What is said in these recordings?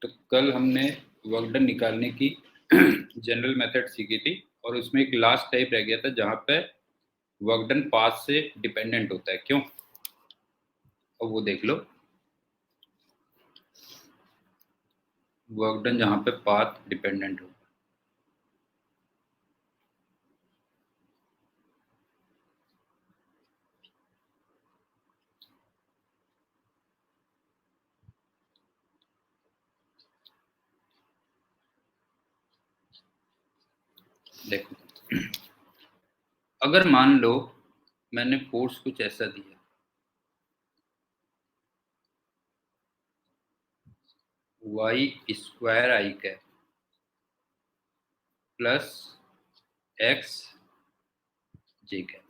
तो कल हमने वर्क डन निकालने की जनरल मेथड सीखी थी और उसमें एक लास्ट टाइप रह गया था जहां पे वर्क डन पाथ से डिपेंडेंट होता है। क्यों? अब वो देख लो, वर्क डन जहां पे पाथ डिपेंडेंट हो। देखो, अगर मान लो मैंने फोर्स कुछ ऐसा दिया, वाई स्क्वायर आई कैप प्लस एक्स जे कैप,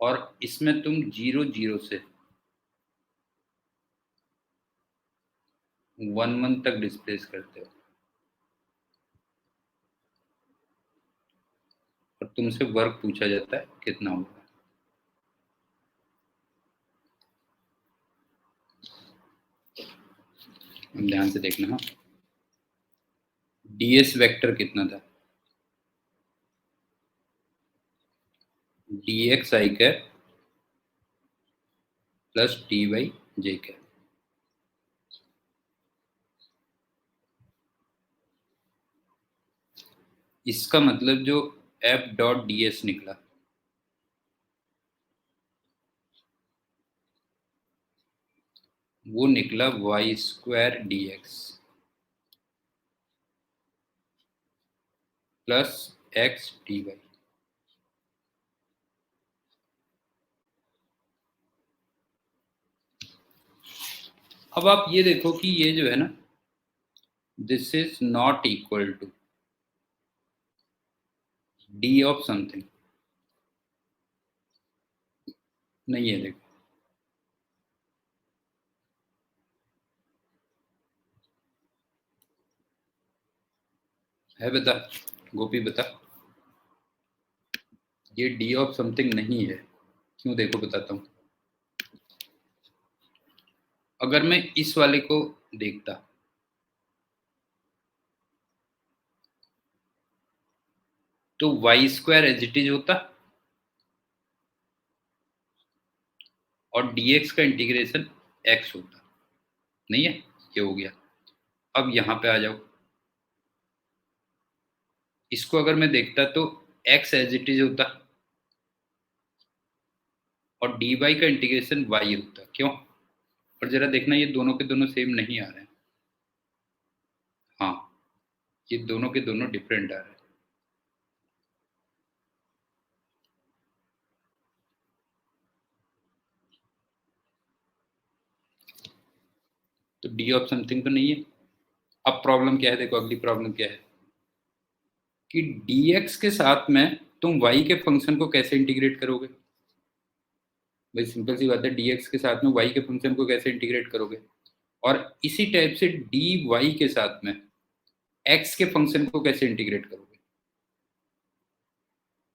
और इसमें तुम 0 0 से 1 1 तक डिस्प्लेस करते हो और तुमसे वर्क पूछा जाता है कितना होगा। ध्यान से देखना। हाँ, डीएस वेक्टर कितना था? dx i cap plus dy j cap. इसका मतलब जो f डॉट ds निकला वो निकला y square d x plus x d y. अब आप ये देखो कि ये जो है ना, this is not equal to d of something, नहीं है। देखो, है, बता गोपी, बता। ये डी ऑफ समथिंग नहीं है। क्यों? देखो बताता हूं। अगर मैं इस वाले को देखता तो y square as it is होता और dx का इंटीग्रेशन x होता, नहीं है? ये हो गया। अब यहां पे आ जाओ, इसको अगर मैं देखता तो x एज इट इज होता और dy का इंटीग्रेशन y होता। क्यों? और जरा देखना, ये दोनों के दोनों सेम नहीं आ रहे हैं। हाँ, ये दोनों के दोनों डिफरेंट आ रहे हैं। तो डी ऑफ समथिंग तो नहीं है। अब प्रॉब्लम क्या है? देखो, अगली प्रॉब्लम क्या है कि dx के साथ में तुम y के फंक्शन को कैसे इंटीग्रेट करोगे? भाई सिंपल सी बात है, dx के साथ में y के फंक्शन को कैसे इंटीग्रेट करोगे? और इसी टाइप से dy के साथ में x के फंक्शन को कैसे इंटीग्रेट करोगे?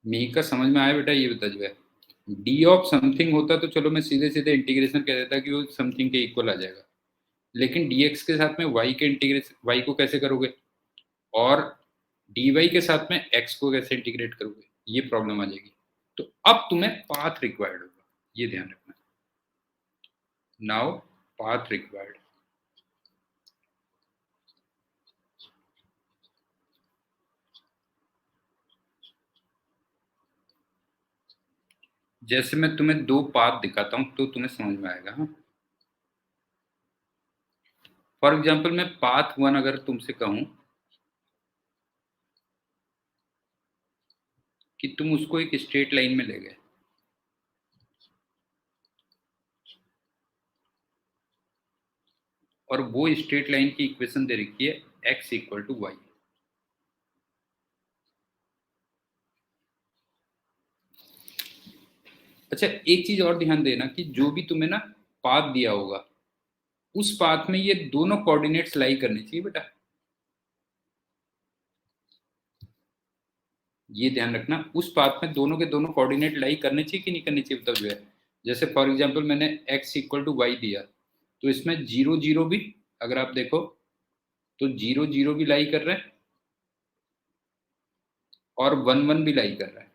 मी का समझ में आया बेटा? ये बता जो है, डी ऑफ समथिंग होता तो चलो मैं सीधे सीधे इंटीग्रेशन कह देता कि वो समथिंग के इक्वल आ जाएगा, लेकिन dx के साथ में y के इंटीग्रेशन, y को कैसे करोगे और dy के साथ में x को कैसे इंटीग्रेट करोगे? ये प्रॉब्लम आ जाएगी। तो अब तुम्हें पाथ रिक्वायर्ड होगा, ये ध्यान रखना। Now path required. जैसे मैं तुम्हें दो पाथ दिखाता हूं तो तुम्हें समझ में आएगा। हाँ, फॉर एग्जाम्पल मैं पाथ 1 अगर तुमसे कहूं कि तुम उसको एक स्ट्रेट लाइन में ले गए और वो स्ट्रेट लाइन की इक्वेशन दे रखी है x इक्वल टू वाई। अच्छा, एक चीज और ध्यान देना कि जो भी तुम्हें ना पाथ दिया होगा उस पाथ में ये दोनों कोऑर्डिनेट्स लाई करनी चाहिए बेटा। ये ध्यान रखना, उस पाथ में दोनों के दोनों कोऑर्डिनेट लाई करने चाहिए कि नहीं करनी चाहिए, बताओ जो है। जैसे फॉर एग्जाम्पल मैंने x इक्वल टू वाई दिया, तो इसमें 0 0 भी अगर आप देखो तो 0 0 भी लाई कर रहा है और 1 1 भी लाई कर रहा है।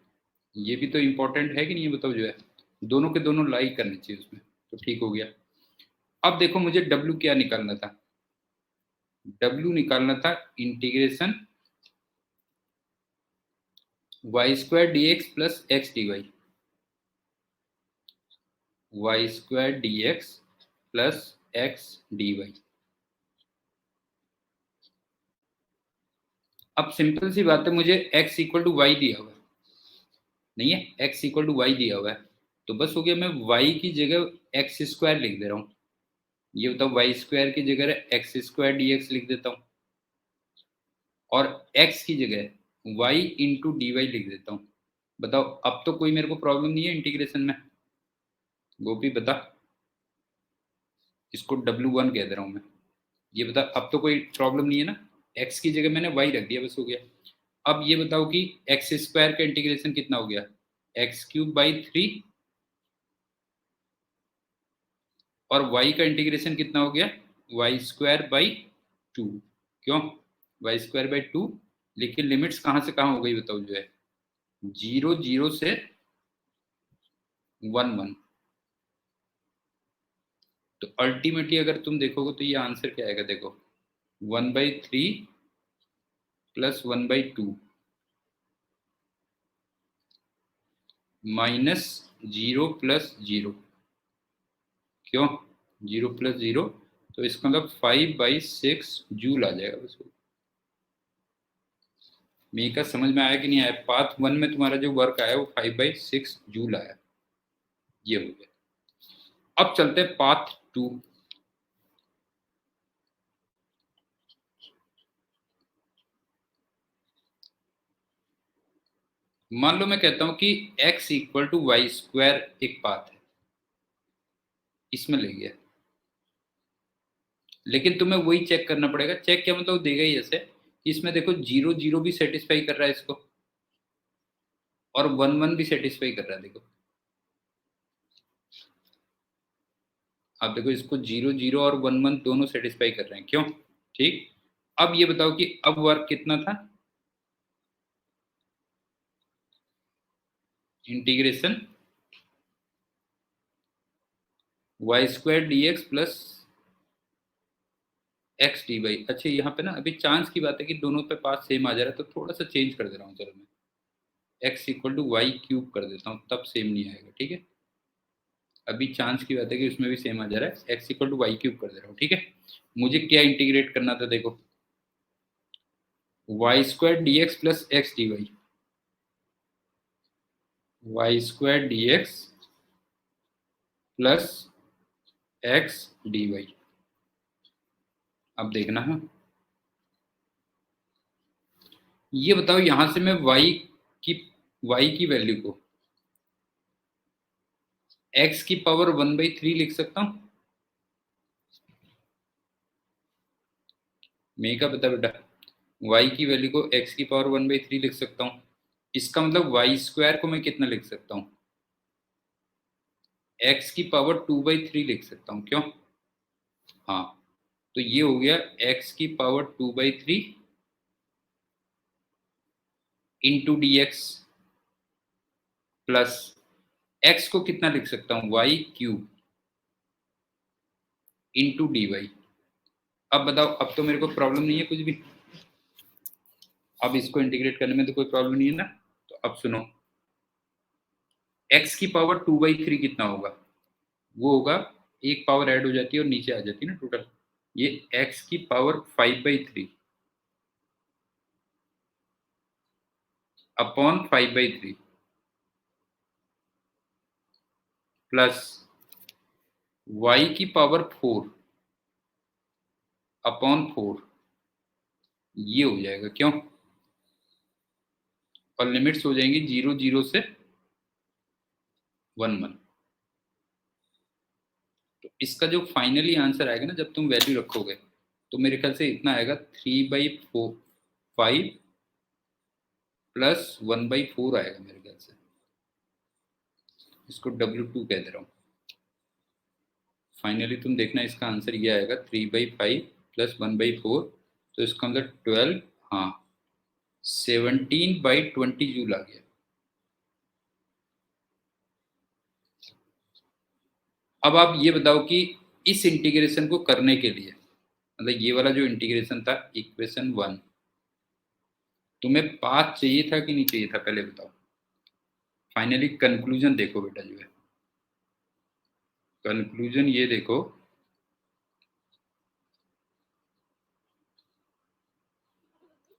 ये भी तो इम्पोर्टेंट है कि नहीं, ये बताओ। जो है दोनों के दोनों लाई करने चाहिए उसमें, तो ठीक हो गया। अब देखो मुझे w क्या निकालना था, w निकालना था integration y square d x plus x d y, y square d x plus x d y. अब सिंपल सी बात है, मुझे x इक्वल टू वाई दिया हुआ है, नहीं है, x इक्वल टू वाई दिया हुआ है, तो बस हो गया। मैं y की जगह एक्स स्क्वायर लिख दे रहा हूँ। ये बताओ, वाई स्क्वायर की जगह एक्स स्क्वायर डी एक्स लिख देता हूँ, और x की जगह y इंटू डी वाई लिख देता हूँ। बताओ, अब तो कोई मेरे को प्रॉब्लम नहीं है इंटीग्रेशन में। गोपी बता, इसको W1 कह दे रहा हूँ मैं। ये बता, अब तो कोई प्रॉब्लम नहीं है ना, x की जगह मैंने y रख दिया, बस हो गया। अब ये बताओ कि एक्स स्क्वायर का इंटीग्रेशन कितना हो गया, एक्स क्यूब बाई 3, और y का इंटीग्रेशन कितना हो गया, वाई स्क्वायर बाई 2। क्यों, वाई स्क्वायर बाई 2, लेकिन लिमिट्स कहाँ से कहाँ हो गई बताओ। जो है 0 0 से 1 1। तो अल्टीमेटली अगर तुम देखोगे तो ये आंसर क्या आएगा, देखो 1/3 प्लस 1/2 माइनस 0 प्लस 0। क्यों, 0 प्लस 0, तो इसका मतलब 5/6 जूल आ जाएगा बस। मेरे का समझ में आया कि नहीं आया? पाथ 1 में तुम्हारा जो वर्क आया वो 5/6 जूल आया। ये हो गया। अब चलते हैं पाथ 2। मान लो मैं कहता हूं कि x equal to y square एक पाथ है, इसमें ले गया, लेकिन तुम्हें वही चेक करना पड़ेगा। चेक क्या मतलब, देगा ही ऐसे कि इसमें देखो 0 0 भी सेटिस्फाई कर रहा है इसको, और 1 1 भी सेटिस्फाई कर रहा है। देखो आप देखो, इसको 0 0 और 1 1 दोनों सेटिस्फाई कर रहे हैं। क्यों, ठीक। अब ये बताओ कि अब वर्क कितना था, integration y square d x plus x d y. अच्छा, यहाँ पे ना अभी चांस की बात है कि दोनों पे पास सेम आ जा रहा है, तो थोड़ा सा चेंज कर दे रहा हूँ। चलो मैं x equal to y cube कर देता हूँ, तब सेम नहीं आएगा, ठीक है। अभी चांस की बात है कि उसमें भी सेम आ जा रहा है, x equal to y cube कर दे रहा हूँ, ठीक है। मुझे क्या इंटीग्रेट करना था, देखो y square d x plus x d y, y square d x plus x d y. अब देखना है, ये बताओ यहां से मैं की y की वैल्यू को x की पावर 1/3 लिख सकता हूं। मैं क्या पता बेटा, y की वैल्यू को x की पावर 1/3 लिख सकता हूं। इसका मतलब वाई स्क्वायर को मैं कितना लिख सकता हूं, x की पावर 2/3 लिख सकता हूं। क्यों, हाँ, तो ये हो गया x की power 2/3 into d x, plus x को कितना लिख सकता हूं, y cube into d y. अब बताओ, अब तो मेरे को प्रॉब्लम नहीं है कुछ भी, अब इसको इंटीग्रेट करने में तो कोई प्रॉब्लम नहीं है ना। तो अब सुनो, x की पावर 2/3 कितना होगा, वो होगा, एक पावर ऐड हो जाती है और नीचे आ जाती है ना टोटल, ये x की पावर 5/3 अपॉन 5/3 प्लस y की पावर 4 अपॉन 4। ये हो जाएगा। क्यों, और लिमिट्स हो जाएंगी 0 0 से 1 1। तो इसका जो फाइनली आंसर आएगा ना, जब तुम वैल्यू रखोगे, तो मेरे ख्याल से इतना आएगा, 3/5 प्लस 1/4 आएगा मेरे ख्याल से। इसको W2 कह दे रहा हूँ। फाइनली तुम देखना इसका आंसर ये आएगा 3/5 प्लस 1/4, तो इसका मतलब 12, हाँ 17/20 जूल आ गया। अब आप ये बताओ कि इस इंटीग्रेशन को करने के लिए, मतलब ये वाला जो इंटीग्रेशन था इक्वेशन 1, तुम्हें पाथ चाहिए था कि नहीं चाहिए था, पहले बताओ। फाइनली कंक्लूजन देखो बेटा जो है, कंक्लूजन ये देखो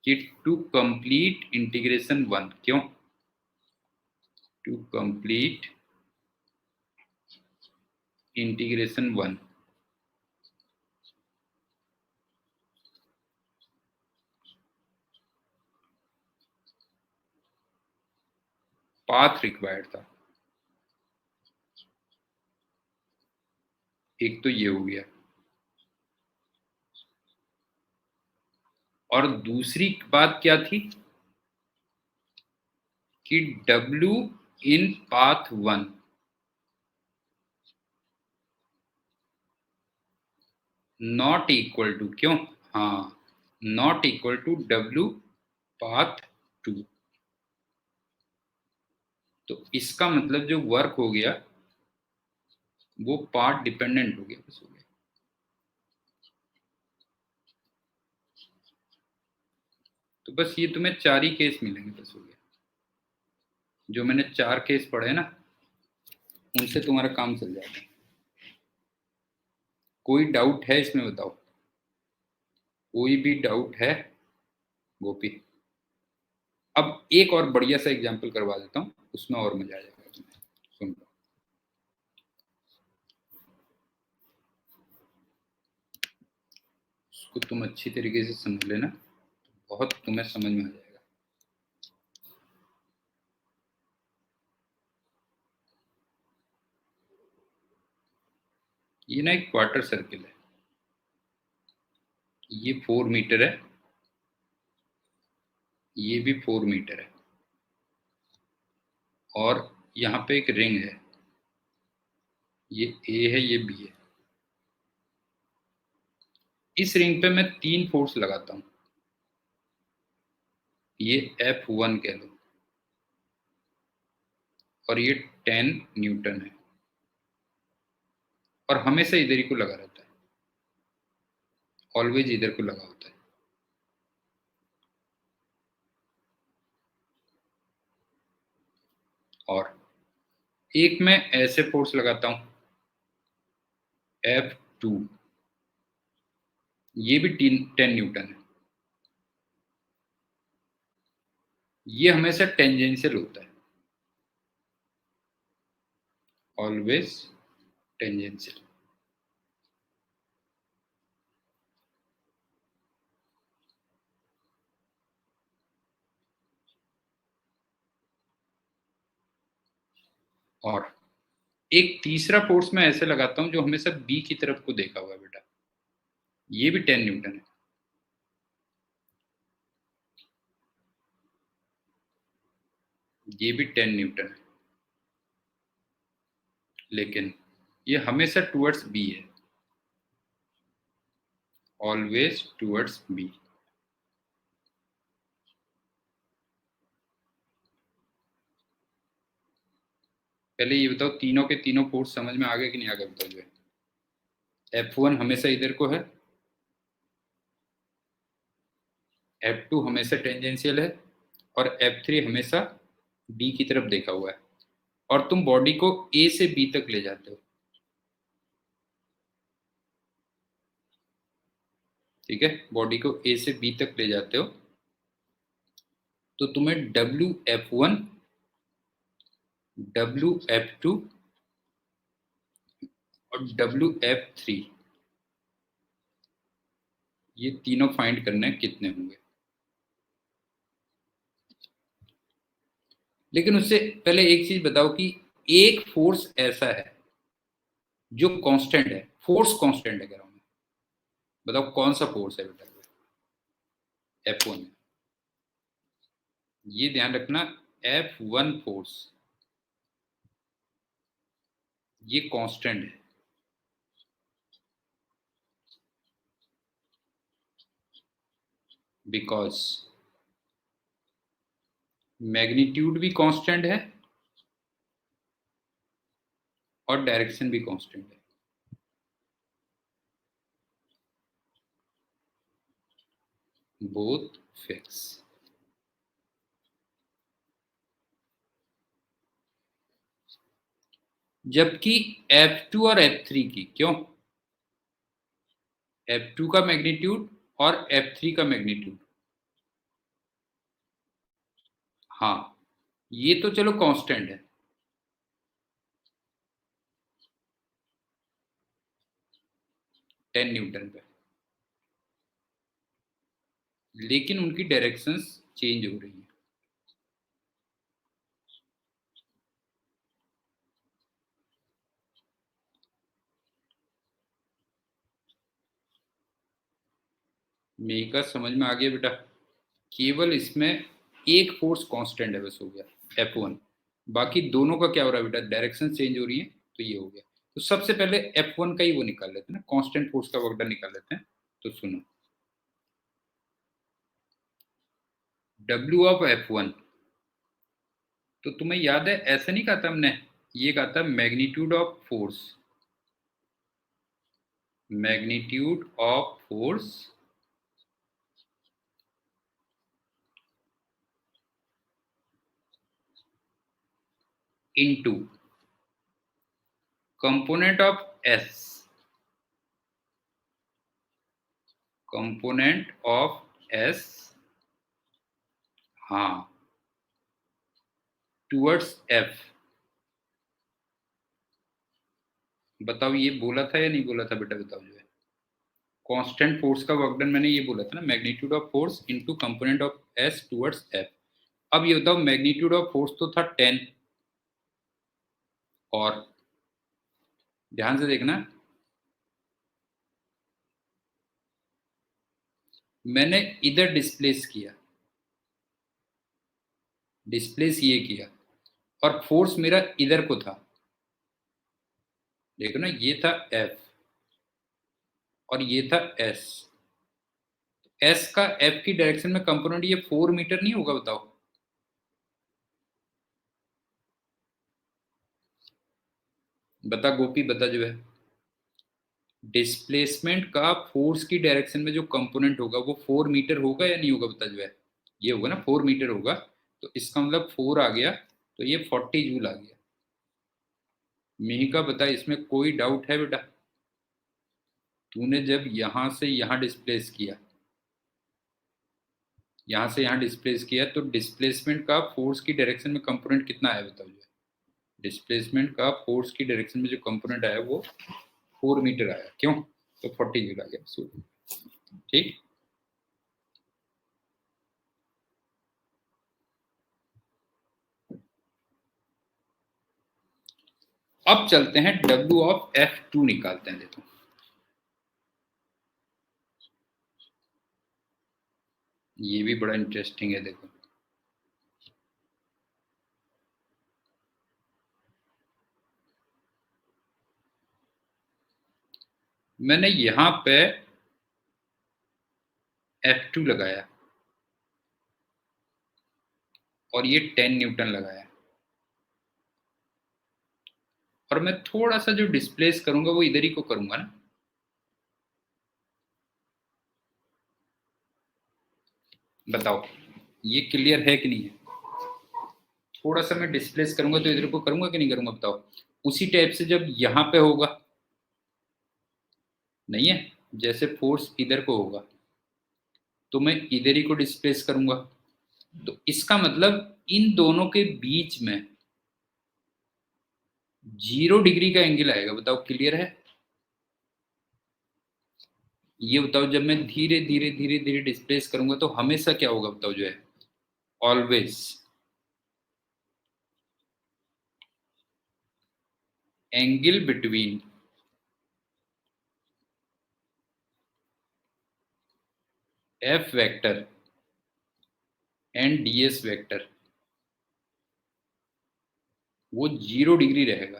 कि टू कंप्लीट इंटीग्रेशन 1, क्यों, to complete integration 1 path required था। एक तो ये हो गया, और दूसरी बात क्या थी कि W in path 1 not equal to, क्यों, हाँ not equal to W path 2। तो इसका मतलब जो वर्क हो गया वो पाथ डिपेंडेंट हो गया, बस हो गया। तो बस ये तुम्हें 4 ही केस मिलेंगे, बस हो गया। जो मैंने 4 केस पढ़े ना, उनसे तुम्हारा काम चल जाएगा। कोई डाउट है इसमें बताओ, कोई भी डाउट है गोपी? अब एक और बढ़िया सा एग्जांपल करवा देता हूँ, उसमें और मजा आ जाएगा तुम्हें, सुन लो। उसको तुम अच्छी तरीके से समझ लेना, बहुत तुम्हें समझ में आ जाएगा। ये ना एक क्वार्टर सर्किल है, ये 4 मीटर है, ये भी 4 मीटर है, और यहाँ पे एक रिंग है, ये ए है ये बी है। इस रिंग पे मैं 3 फोर्स लगाता हूँ, ये F1 कह लो, और ये 10 न्यूटन है, और हमेशा इधर ही को लगा रहता है, ऑलवेज इधर को लगा होता है। और एक मैं ऐसे फोर्स लगाता हूँ F2, ये भी 10 न्यूटन है, ये हमेशा टेंजेंशियल होता है, ऑलवेज टेंजेंशियल। और एक तीसरा फोर्स मैं ऐसे लगाता हूं जो हमेशा बी की तरफ को देखा हुआ है बेटा, ये भी 10 न्यूटन है, ये भी 10 न्यूटन है, लेकिन ये हमेशा टुवर्ड्स बी है, ऑलवेज टुवर्ड्स बी। पहले ये बताओ, तीनों के तीनों फोर्स समझ में आ गए कि नहीं आ गए बताओ जो है। F1 हमेशा इधर को है, F2 हमेशा टेंजेंशियल है, और F3 हमेशा बी की तरफ देखा हुआ है, और तुम बॉडी को ए से बी तक ले जाते हो, ठीक है, बॉडी को ए से बी तक ले जाते हो, तो तुम्हें WF1, WF2 और WF3, ये तीनों फाइंड करने कितने होंगे। लेकिन उससे पहले एक चीज बताओ कि एक फोर्स ऐसा है जो कांस्टेंट है, फोर्स कांस्टेंट है कह रहा हूं मैं, बताओ कौन सा फोर्स है बेटा? F1 है, ये ध्यान रखना, F1 फोर्स ये कांस्टेंट है, बिकॉज मैग्नीट्यूड भी कांस्टेंट है और डायरेक्शन भी कांस्टेंट है। Both fix. जबकि F2 और F3 की क्यों, F2 का मैग्नीट्यूड और F3 का मैग्नीट्यूड, हाँ ये तो चलो कांस्टेंट है, 10 न्यूटन पे, लेकिन उनकी डायरेक्शंस चेंज हो रही है। मेरे समझ में आ गया बेटा। केवल इसमें एक फोर्स कांस्टेंट है बस, हो गया F1। बाकी दोनों का क्या हो रहा है बेटा, डायरेक्शन चेंज हो रही है, तो ये हो गया। तो सबसे पहले F1 का ही वो निकाल लेते हैं ना, कांस्टेंट फोर्स का वर्क डन निकाल लेते हैं। तो सुनो, W ऑफ F1, तो तुम्हें याद है ऐसा नहीं कहा था हमने, ये कहा था magnitude of force, magnitude of force into component of S, component of S, हाँ, टुवर्ड्स F। बताओ ये बोला था या नहीं बोला था बेटा, बताओ जो है कांस्टेंट फोर्स का वर्क डन, मैंने ये बोला था ना, magnitude of force into component of S towards F। अब ये बताओ मैग्नीट्यूड ऑफ फोर्स तो था 10, और ध्यान से देखना, मैंने इधर डिस्प्लेस किया, डिस्प्लेस ये किया, और फोर्स मेरा इधर को था, देखो ना, ये था F और ये था S। S का F की डायरेक्शन में कंपोनेंट ये 4 मीटर नहीं होगा, बताओ। बता गोपी, बता जो है, डिस्प्लेसमेंट का फोर्स की डायरेक्शन में जो कंपोनेंट होगा वो 4 मीटर होगा या नहीं होगा, बता जो है, ये होगा ना 4 मीटर होगा, तो इसका मतलब 4 आ गया, तो ये 40 जूल आ गया। मिहिका बता, इसमें कोई डाउट है बेटा? तूने जब यहां से यहां डिस्प्लेस किया, यहां से यहां डिस्प्लेस किया, तो डिस्प्लेसमेंट का फोर्स की डायरेक्शन में कंपोनेंट कितना आया बताओ जो है, डिस्प्लेसमेंट का फोर्स की डायरेक्शन में जो कंपोनेंट आया वो 4 मीटर आया, क्यों, तो 40 जूल आ गया। ठीक, अब चलते हैं W ऑफ F2 निकालते हैं। देखो ये भी बड़ा इंटरेस्टिंग है, देखो मैंने यहां पे F2 लगाया और ये 10 न्यूटन लगाया, और मैं थोड़ा सा जो डिस्प्लेस करूंगा वो इधर ही को करूंगा ना। बताओ ये क्लियर है कि नहीं है? थोड़ा सा मैं डिस्प्लेस करूंगा तो इधर को करूंगा कि नहीं करूंगा, बताओ। उसी टाइप से जब यहां पे होगा, नहीं है, जैसे फोर्स इधर को होगा तो मैं इधर ही को डिस्प्लेस करूंगा, तो इसका मतलब इन दोनों के बीच में 0 डिग्री का एंगल आएगा, बताओ क्लियर है? ये बताओ, जब मैं धीरे धीरे धीरे धीरे डिस्प्लेस करूंगा तो हमेशा क्या होगा, बताओ जो है, always angle between F vector and ds vector वो 0 डिग्री रहेगा।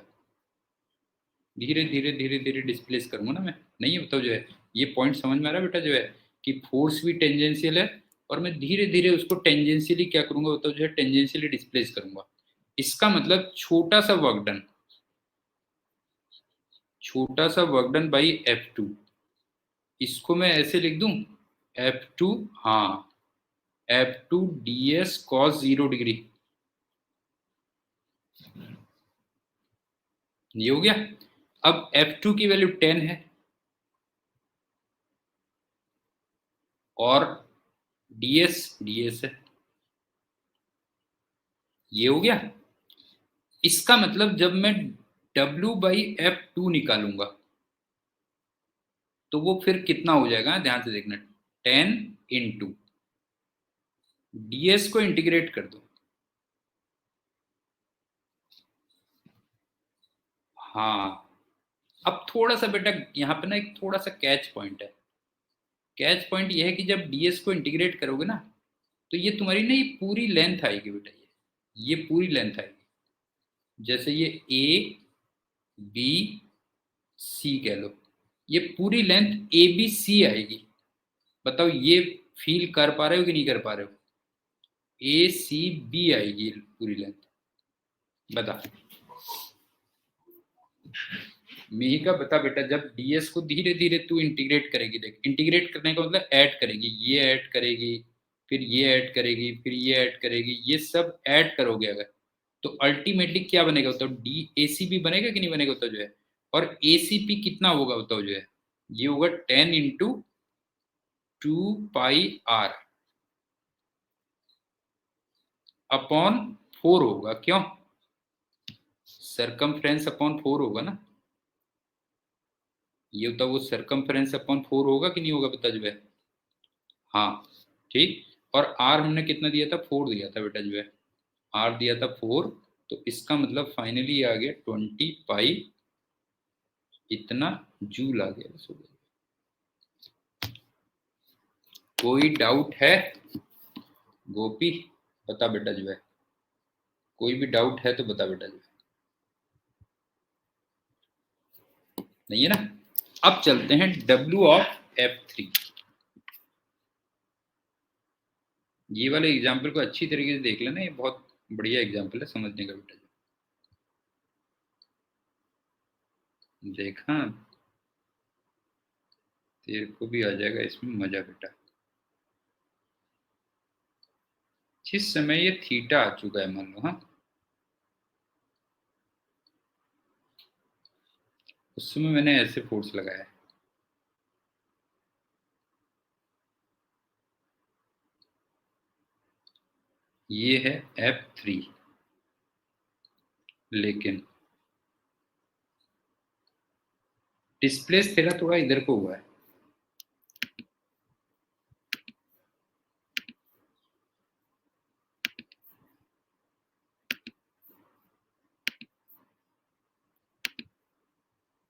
धीरे धीरे धीरे धीरे डिस्प्लेस करूंगा ना मैं, नहीं है, बताओ जो है, ये पॉइंट समझ में आ रहा है बेटा जो है, कि फोर्स भी टेंजेंशियल है और मैं धीरे धीरे उसको टेंजेंशियली क्या करूंगा, तो जो है टेंजेंशियली डिस्प्लेस करूंगा। इसका मतलब छोटा सा वर्क डन, छोटा सा वर्क डन बाई F2, इसको मैं ऐसे लिख दूं F2, हाँ F2 ds cos 0 डिग्री, ये हो गया। अब F2 की वैल्यू 10 है और ds है, ये हो गया। इसका मतलब जब मैं W/F2 निकालूंगा तो वो फिर कितना हो जाएगा, ध्यान से देखना, 10 इंटू ds को इंटीग्रेट कर दो। हाँ, अब थोड़ा सा बेटा यहाँ पे ना एक थोड़ा सा कैच पॉइंट है। कैच पॉइंट ये है कि जब ds को इंटीग्रेट करोगे ना, तो ये तुम्हारी ना ये पूरी लेंथ आएगी बेटा, ये पूरी लेंथ आएगी। जैसे ये A B C कह लो, ये पूरी लेंथ ABC आएगी। बताओ ये फील कर पा रहे हो कि नहीं कर पा रहे हो? ACB आएगी पूरी लेंथ। बता मिहिका, बता बेटा, जब ds को धीरे धीरे तू इंटीग्रेट करेगी, देख इंटीग्रेट करने का मतलब ऐड करेगी, ये ऐड करेगी, फिर ये ऐड करेगी, फिर ये ऐड करेगी, ये सब ऐड करोगे अगर, तो अल्टीमेटली क्या बनेगा बताओ, DACB बनेगा कि नहीं बनेगा बताओ जो है। और ACP कितना होगा बताओ जो है, ये होगा 10 इंटू 2πr अपॉन 4 होगा। क्यों? सरकमफ्रेंस अपॉन 4 होगा ना, ये होता वो सरकमफ्रेंस अपॉन 4 होगा कि नहीं होगा बता जो है। हाँ ठीक, और आर हमने कितना दिया था, 4 दिया था बेटा जो है, आर दिया था 4, तो इसका मतलब फाइनली आ गया 20π, इतना जूल आ गया, बस हो गया। कोई डाउट है गोपी? बता बेटा जो है, कोई भी डाउट है तो बता बेटा जो है, नहीं है ना। अब चलते हैं W/F3। ये वाले एग्जाम्पल को अच्छी तरीके से देख लेना, ये बहुत बढ़िया एग्जाम्पल है समझने का बेटा। देखा, तेरे को भी आ जाएगा इसमें मजा बेटा। जिस समय ये थीटा आ चुका है मान लो, हाँ, उस समय मैंने ऐसे फोर्स लगाया है, ये है F3, लेकिन डिस्प्लेस तेरा थोड़ा इधर को हुआ है,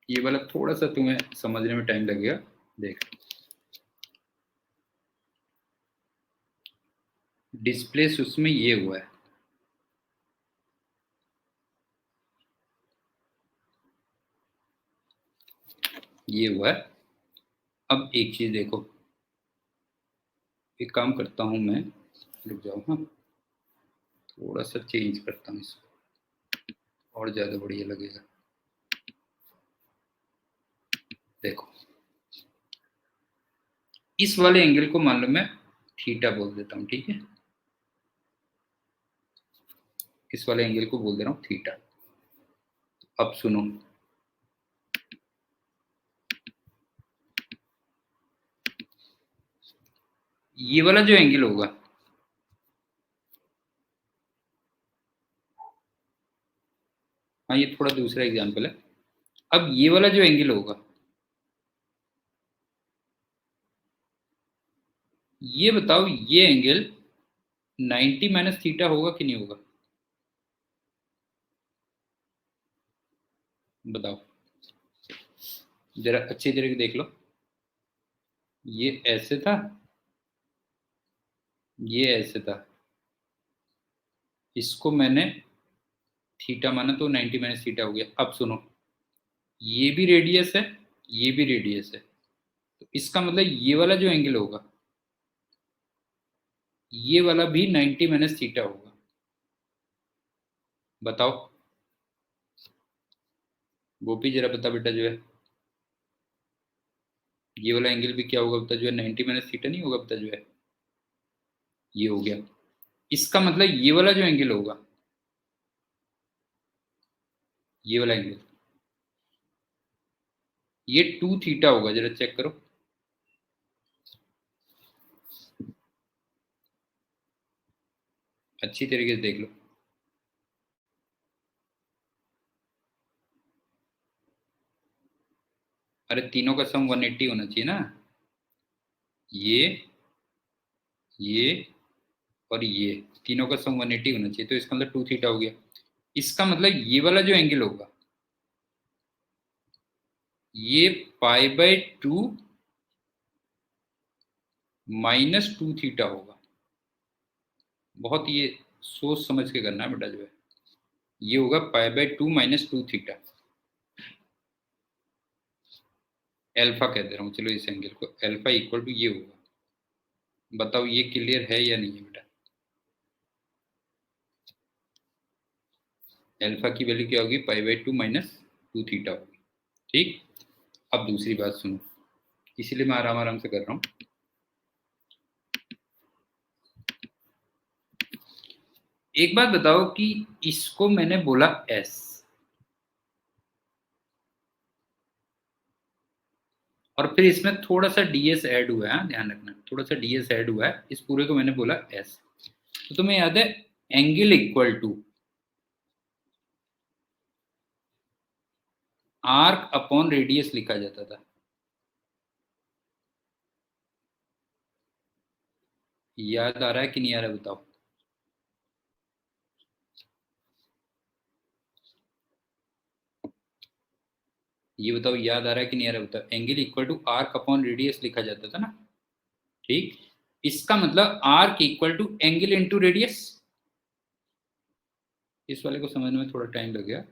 ये वाला थोड़ा सा तुम्हें समझने में टाइम लगेगा। देख, डिस्प्लेस उसमें ये हुआ है, ये हुआ है। अब एक चीज देखो, एक काम करता हूं मैं, रुक जाओ, हाँ थोड़ा सा चेंज करता हूँ इसको, और ज्यादा बढ़िया लगेगा। देखो, इस वाले एंगल को मान लो मैं थीटा बोल देता हूँ, ठीक है, इस वाले एंगल को बोल दे रहा हूँ थीटा। अब सुनो, ये वाला जो एंगल होगा, हाँ ये थोड़ा दूसरा एग्जांपल है। अब ये वाला जो एंगल होगा, ये बताओ ये एंगल 90 माइनस थीटा होगा कि नहीं होगा, बताओ जरा अच्छी तरीके देख लो। ये ऐसे था, ये ऐसे था, इसको मैंने थीटा माना तो 90 माइनस थीटा हो गया। अब सुनो, ये भी रेडियस है, ये भी रेडियस है, तो इसका मतलब ये वाला जो एंगल होगा, ये वाला भी 90 माइनस थीटा होगा। बताओ गोपी, जरा बता बेटा जो है, ये वाला एंगल भी क्या होगा बता जो है, 90 माइनस थीटा नहीं होगा बता जो है, ये हो गया। इसका मतलब ये वाला जो एंगल होगा, ये वाला एंगल, ये 2 थीटा होगा। जरा चेक करो, अच्छी तरीके से देख लो। अरे तीनों का सम 180 होना चाहिए ना, ये और ये तीनों का सम 180 होना चाहिए, तो इसका मतलब 2 थीटा हो गया। इसका मतलब ये वाला जो एंगल होगा, ये π/2 -2 थीटा होगा। बहुत ये सोच समझ के करना है बेटा जो है, ये होगा π/2 -2 थीटा। एल्फा कह दे रहा हूँ, चलो इस एंगल को एल्फा इक्वल टू ये होगा। बताओ ये क्लियर है या नहीं है बेटा? एल्फा की वैल्यू क्या होगी? π/2 -2 थीटा होगी। ठीक, अब दूसरी बात सुनो, इसीलिए मैं आराम आराम से कर रहा हूँ। एक बात बताओ कि इसको मैंने बोला एस, और फिर इसमें थोड़ा सा डीएस ऐड हुआ है, ध्यान रखना, थोड़ा सा डीएस ऐड हुआ है, इस पूरे को मैंने बोला एस। तो तुम्हें याद है angle equal to arc upon radius लिखा जाता था। याद आ रहा है कि नहीं आ रहा है बताओ? ये बताओ याद आ रहा है कि नहीं आ रहा है बताओ? Angle equal to arc upon radius लिखा जाता था ना। ठीक, इसका मतलब arc equal to angle into radius. इस वाले को समझने में थोड़ा टाइम लग गया।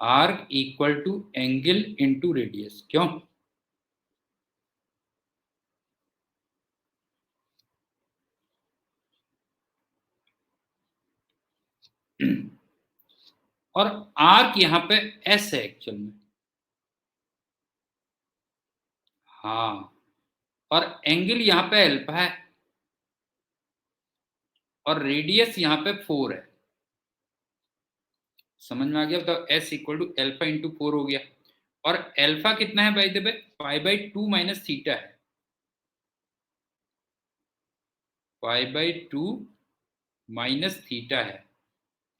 Arc equal to angle into radius, क्यों? और आर्क यहाँ पे एस है एक्चुअल में। हाँ, और एंगल यहाँ पे अल्फा है, और रेडियस यहाँ पे 4 है। समझ में आ गया? तो s equal to alpha into 4 हो गया। और एल्फा कितना है भाई? देखो π/2 माइनस थीटा है, π/2 माइनस थीटा है।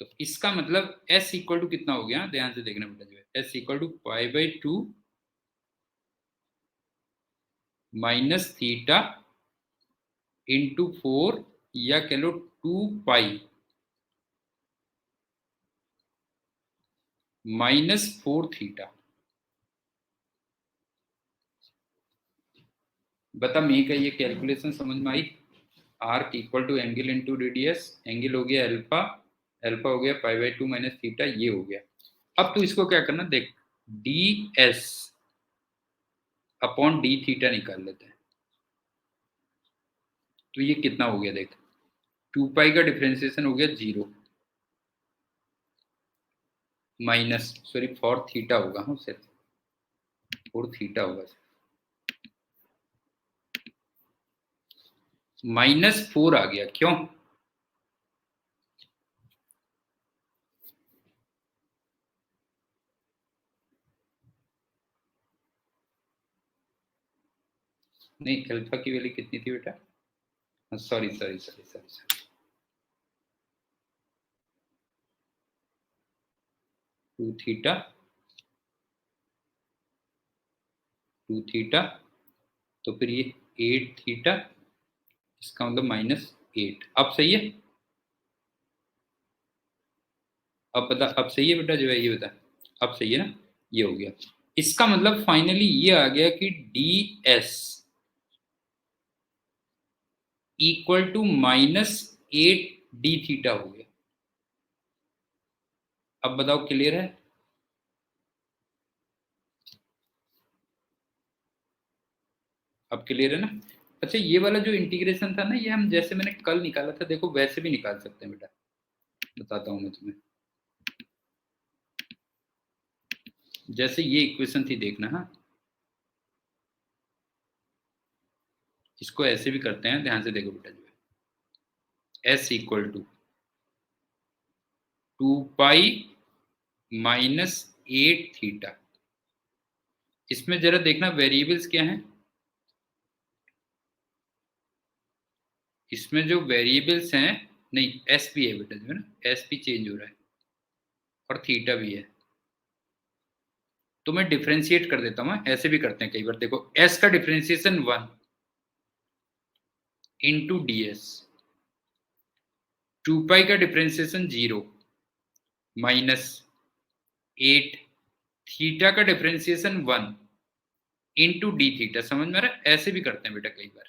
तो इसका मतलब एस इक्वल टू कितना हो गया? ध्यान से देखना बेटा जो है, S equal to π/2 minus theta into 4, या कह लो 2 पाई -4 थीटा। बता मैं का ये कैलकुलेशन समझ में आई? Arc equal to angle into radius, angle हो गया अल्फा, अल्फा हो गया π/2 माइनस थीटा, ये हो गया। अब तो इसको क्या करना देख, D S upon D theta निकाल लेते हैं। तो ये कितना हो गया देख, 2 पाई का डिफ्रेंसिएशन हो गया 0, माइनस सॉरी 4 थीटा होगा, हाँ सिर्फ 4 थीटा होगा, -4 आ गया, क्यों? नहीं, अल्फा की वैल्यू कितनी थी बेटा? Sorry sorry sorry sorry, 2 theta, 2 theta, तो फिर ये 8 थीटा, इसका मतलब -8। अब सही है? अब बता, अब सही है बेटा जो है, ये बता, अब सही है ना? ये हो गया। इसका मतलब फाइनली ये आ गया कि d S equal to -8 D theta हो गया। अब बताओ क्लियर है? अब क्लियर है ना? अच्छा ये वाला जो इंटीग्रेशन था ना, ये हम जैसे मैंने कल निकाला था देखो वैसे भी निकाल सकते हैं बेटा, बताता हूँ मैं तुम्हें। जैसे ये इक्वेशन थी देखना, हाँ इसको ऐसे भी करते हैं, ध्यान से देखो बेटा, जो है S equal to 2 pi minus 8 theta. इसमें जरा देखना वेरिएबल्स क्या हैं, इसमें जो वेरिएबल्स हैं, नहीं एस भी है बेटा, जो है ना एस भी चेंज हो रहा है और थीटा भी है, तो मैं डिफ्रेंशिएट कर देता हूँ, ऐसे भी करते हैं कई बार। देखो एस का डिफ्रेंशिएशन 1 इंटू डी एस, 2 पाई का डिफ्रेंशिएशन 0 माइनस 8, थीटा का डिफ्रेंशिएशन 1 इंटू डी थीटा। समझ में आ रहा है, ऐसे भी करते हैं बेटा कई बार।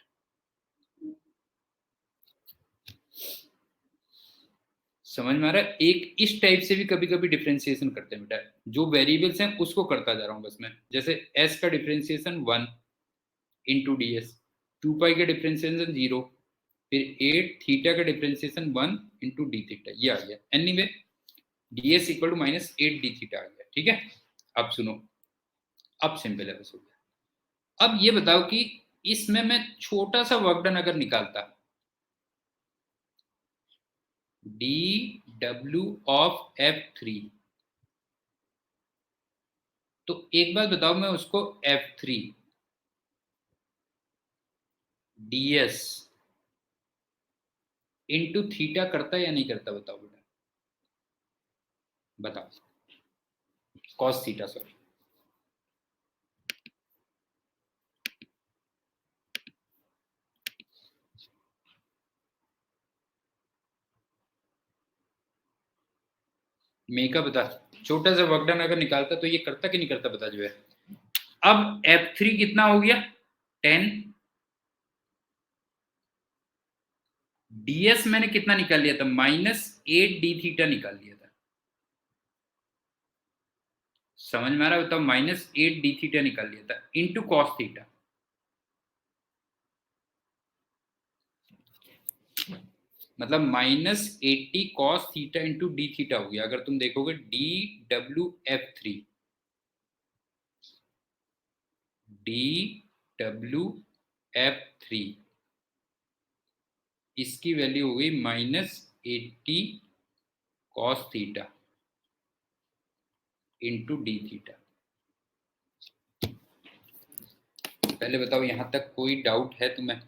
समझ में आ रहा है, एक इस टाइप से भी कभी कभी डिफ्रेंशिएशन करते हैं बेटा, जो वेरिएबल्स हैं उसको करता जा रहा हूँ बस मैं। जैसे एस का डिफ्रेंशिएशन 1 इंटू डी एस, 2 पाई का डिफ्रेंशिएशन 0, फिर 8 थीटा का डिफ्रेंशिएशन 1 इंटू डी थीटा, ये आ गया। Anyway D S equal to minus 8 D theta आ गया, ठीक है। अब सुनो, अब सिंपल है बस हो गया। अब ये बताओ कि इसमें मैं छोटा सा वर्क डन अगर निकालता, डी डब्ल्यू ऑफ F3, तो एक बात बताओ, मैं उसको F3 D S into theta करता या नहीं करता, बताओ बेटा, बताओ। Cos theta, sorry. मेका बता, छोटा सा वर्क डन अगर निकालता तो ये करता कि नहीं करता, बता जो है। अब F3 कितना हो गया 10, ds मैंने कितना निकाल लिया था, -8 d थीटा निकाल लिया था। समझ में आ रहा है, बताओ, -8 d थीटा निकाल लिया था इंटू कॉस थीटा। मतलब -80 cos theta into D theta हो गया। अगर तुम देखोगे DWF3, DWF3 इसकी वैल्यू हो गई -80 cos theta into D theta. पहले बताओ यहां तक कोई डाउट है तुम्हें?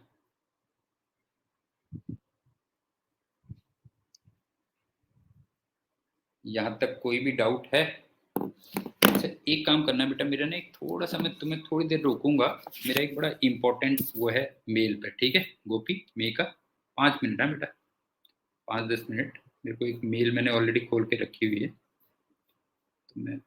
यहां तक कोई भी डाउट है? अच्छा एक काम करना बेटा, मेरा ना एक थोड़ा सा, मैं तुम्हें थोड़ी देर रोकूंगा, मेरा एक बड़ा इंपॉर्टेंट वो है मेल पे, ठीक है गोपी, मे का 5 मिनट है बेटा, 5-10 मिनट। मेरे को एक मेल मैंने ऑलरेडी खोल के रखी हुई है, तो मैं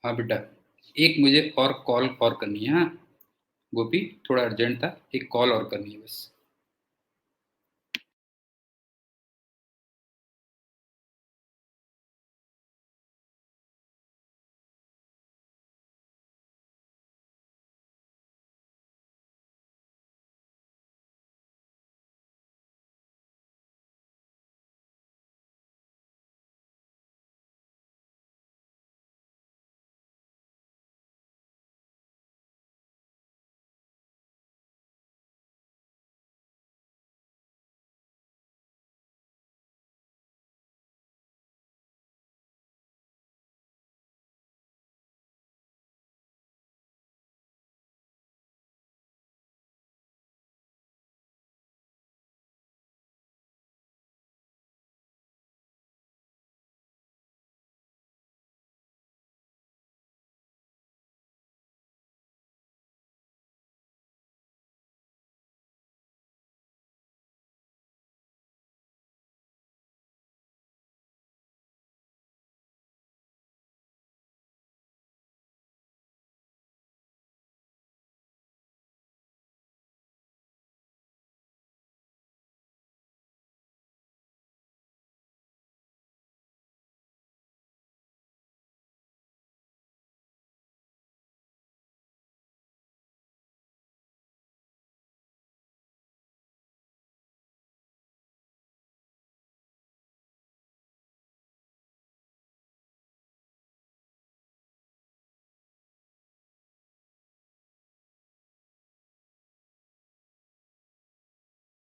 हाँ बेटा, एक मुझे और कॉल और करनी है। हाँ गोपी, थोड़ा अर्जेंट था, एक कॉल और करनी है बस।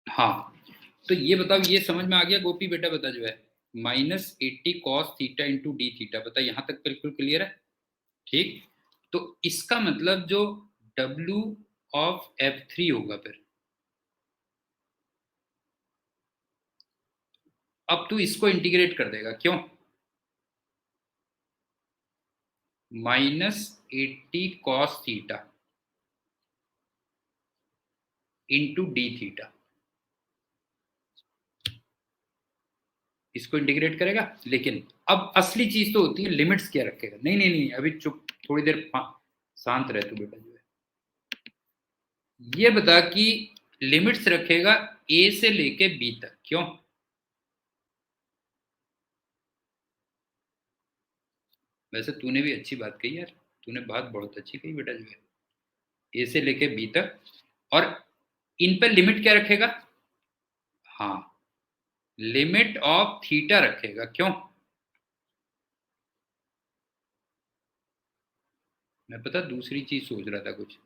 हाँ, तो ये बताओ, ये समझ में आ गया गोपी बेटा? बता जो है, -80 cos theta into d theta, बता यहाँ तक बिल्कुल क्लियर है? ठीक। तो इसका मतलब जो W(f3) होगा फिर, अब तू इसको इंटीग्रेट कर देगा, क्यों? -80 cos theta into d theta, इसको इंटीग्रेट करेगा। लेकिन अब असली चीज तो होती है लिमिट्स क्या रखेगा। नहीं नहीं नहीं, अभी चुप, थोड़ी देर शांत रह तू बेटा। जो है ये बता कि लिमिट्स रखेगा ए से लेके बी तक, क्यों? वैसे तूने भी अच्छी बात कही यार, तूने बात बहुत अच्छी कही बेटा। जो है ए से लेके बी तक, और इन पर लिमिट क्या रखेगा? हाँ, लिमिट ऑफ थीटा रखेगा, क्यों? मैं पता दूसरी चीज सोच रहा था कुछ।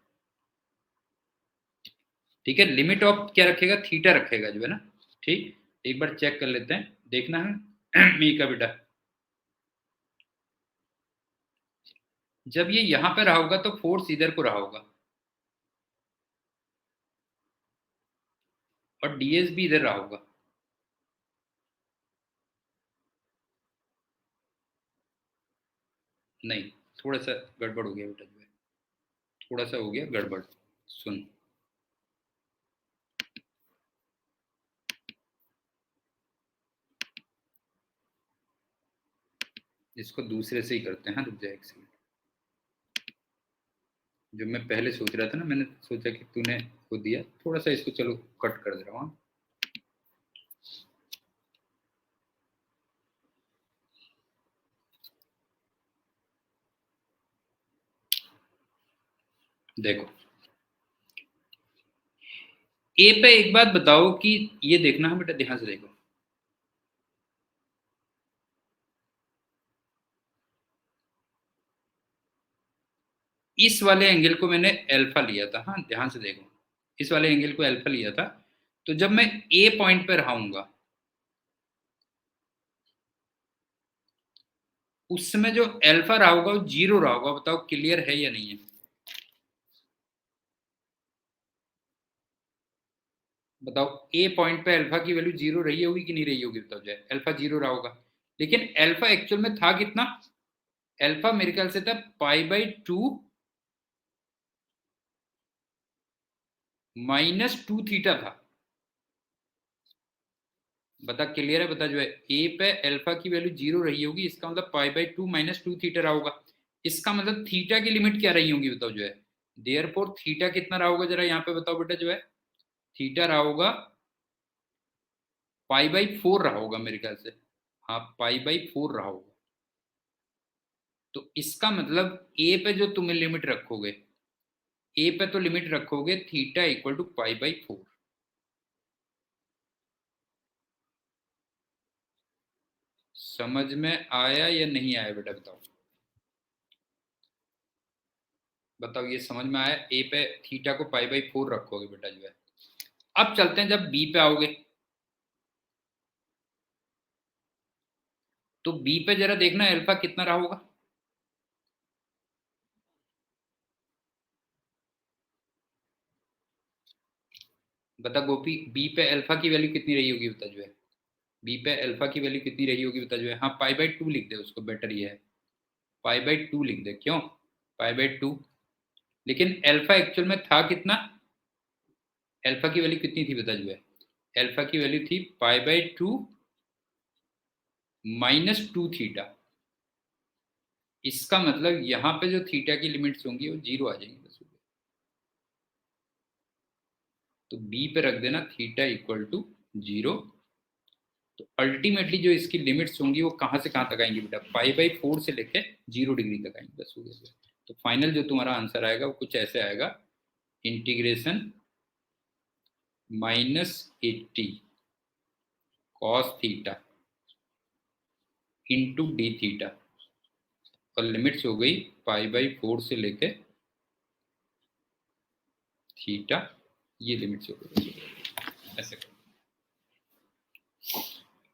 ठीक है, लिमिट ऑफ क्या रखेगा? थीटा रखेगा जो है ना। ठीक, एक बार चेक कर लेते हैं, देखना है मी का बेटा। जब ये यहां पे रहा होगा तो फोर्स इधर को रहा होगा, और डीएस भी इधर रहा होगा। नहीं, थोड़ा सा गड़बड़ हो गया बेटा। जो है थोड़ा सा हो गया गड़बड़। सुन, इसको दूसरे से ही करते हैं। हाँ, रुक जाए एक सेकंड। जो मैं पहले सोच रहा था ना, मैंने सोचा कि तूने को दिया, थोड़ा सा इसको चलो कट कर दे रहा हूँ। देखो ए पे एक बात बताओ कि ये देखना है बेटा, ध्यान से देखो, इस वाले एंगल को मैंने अल्फा लिया था, हाँ ध्यान से देखो, इस वाले एंगल को अल्फा लिया था। तो जब मैं ए पॉइंट पर रहाऊंगा उस समय जो अल्फा रहा होगा वो जीरो रहा होगा। बताओ क्लियर है या नहीं है? बताओ ए पॉइंट पे अल्फा की वैल्यू जीरो रही होगी कि नहीं रही होगी? बताओ जाए, अल्फा जीरो रहा होगा, लेकिन अल्फा एक्चुअल में था कितना? अल्फा मेरे ख्याल से था π/2 -2 थीटा था। बता क्लियर है? बता जो है, ए पे अल्फा की वैल्यू जीरो रही होगी, इसका मतलब π/2 -2 थीटा रहा होगा। इसका मतलब थीटा की लिमिट क्या रही होगी? बताओ जो है, देयरफॉर थीटा कितना रहा होगा? जरा यहाँ पे बताओ बेटा जो है, थीटा रहा होगा π/4 रहा होगा मेरे ख्याल से। हाँ π/4 रहा होगा। तो इसका मतलब ए पे जो तुम्हें लिमिट रखोगे, ए पे तो लिमिट रखोगे थीटा इक्वल टू π/4। समझ में आया या नहीं आया बेटा? बताओ बताओ, ये समझ में आया? ए पे थीटा को π/4 रखोगे बेटा जो है। अब चलते हैं जब बी पे आओगे, तो बी पे जरा देखना अल्फा कितना रहा होगा। बता गोपी, बी पे अल्फा की वैल्यू कितनी रही होगी? बता जो है, बी पे अल्फा की वैल्यू कितनी रही होगी? बता जो है। हाँ π/2 लिख दे उसको, बेटर ये है, π/2 लिख दे। क्यों π/2? लेकिन अल्फा एक्चुअल में था कितना? अल्फा की वैल्यू कितनी थी? बता जो है, अल्फा की वैल्यू थी π/2 -2 थीटा। इसका मतलब यहाँ पे जो थीटा की लिमिट्स होंगी वो जीरो आ जाएंगी बस। तो बी पे रख देना थीटा इक्वल टू जीरो। तो अल्टीमेटली जो इसकी लिमिट्स होंगी वो कहाँ से कहाँ तक आएंगी बेटा? π/4 से लेके 0 डिग्री तक आएंगी बस, हो गया। तो फाइनल जो तुम्हारा आंसर आएगा वो कुछ ऐसे आएगा, integration -80 cos theta into D theta, और लिमिट्स हो गई π/4 से लेके थीटा, ये लिमिट्स हो गई ऐसे।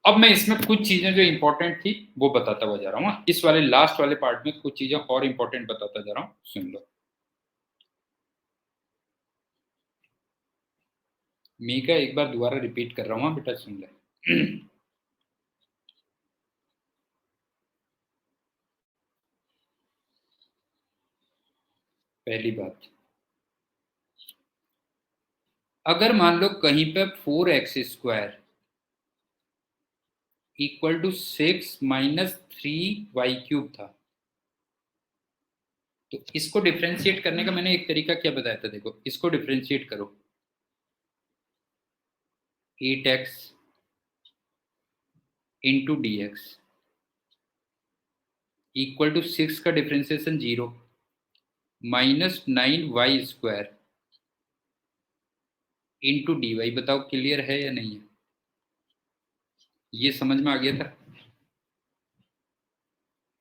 अब मैं इसमें कुछ चीजें जो इंपॉर्टेंट थी वो बताता हुआ जा रहा हूँ। इस वाले लास्ट वाले पार्ट में कुछ चीजें और इंपॉर्टेंट बताता जा रहा हूँ, सुन लो। मी का एक बार दोबारा रिपीट कर रहा हूँ बेटा, सुन ले। पहली बात, अगर मान लो कहीं पे 4x² इक्वल टू 6 - 3y³ था, तो इसको डिफ्रेंशिएट करने का मैंने एक तरीका क्या बताया था? देखो इसको डिफ्रेंशिएट करो, 8x into dx equal to 6 का डिफ्रेंसिएशन 0 -9y² इंटू dy। बताओ क्लियर है या नहीं है? ये समझ में आ गया था?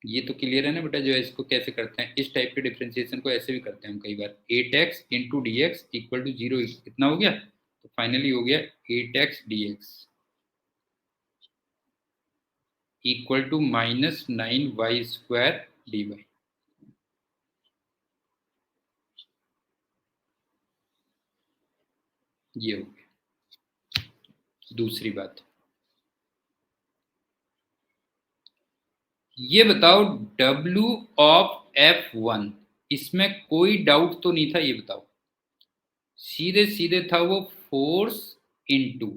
ये तो क्लियर है ना बेटा? जो है इसको कैसे करते हैं, इस टाइप के डिफ्रेंशिएशन को ऐसे भी करते हैं हम कई बार। 8x into d x equal to 0 कितना हो गया? तो फाइनली हो गया 8x dx equal to -9y² dy। ये हो गया। दूसरी बात, ये बताओ W(f1), इसमें कोई डाउट तो नहीं था? ये बताओ, सीधे सीधे था वो force into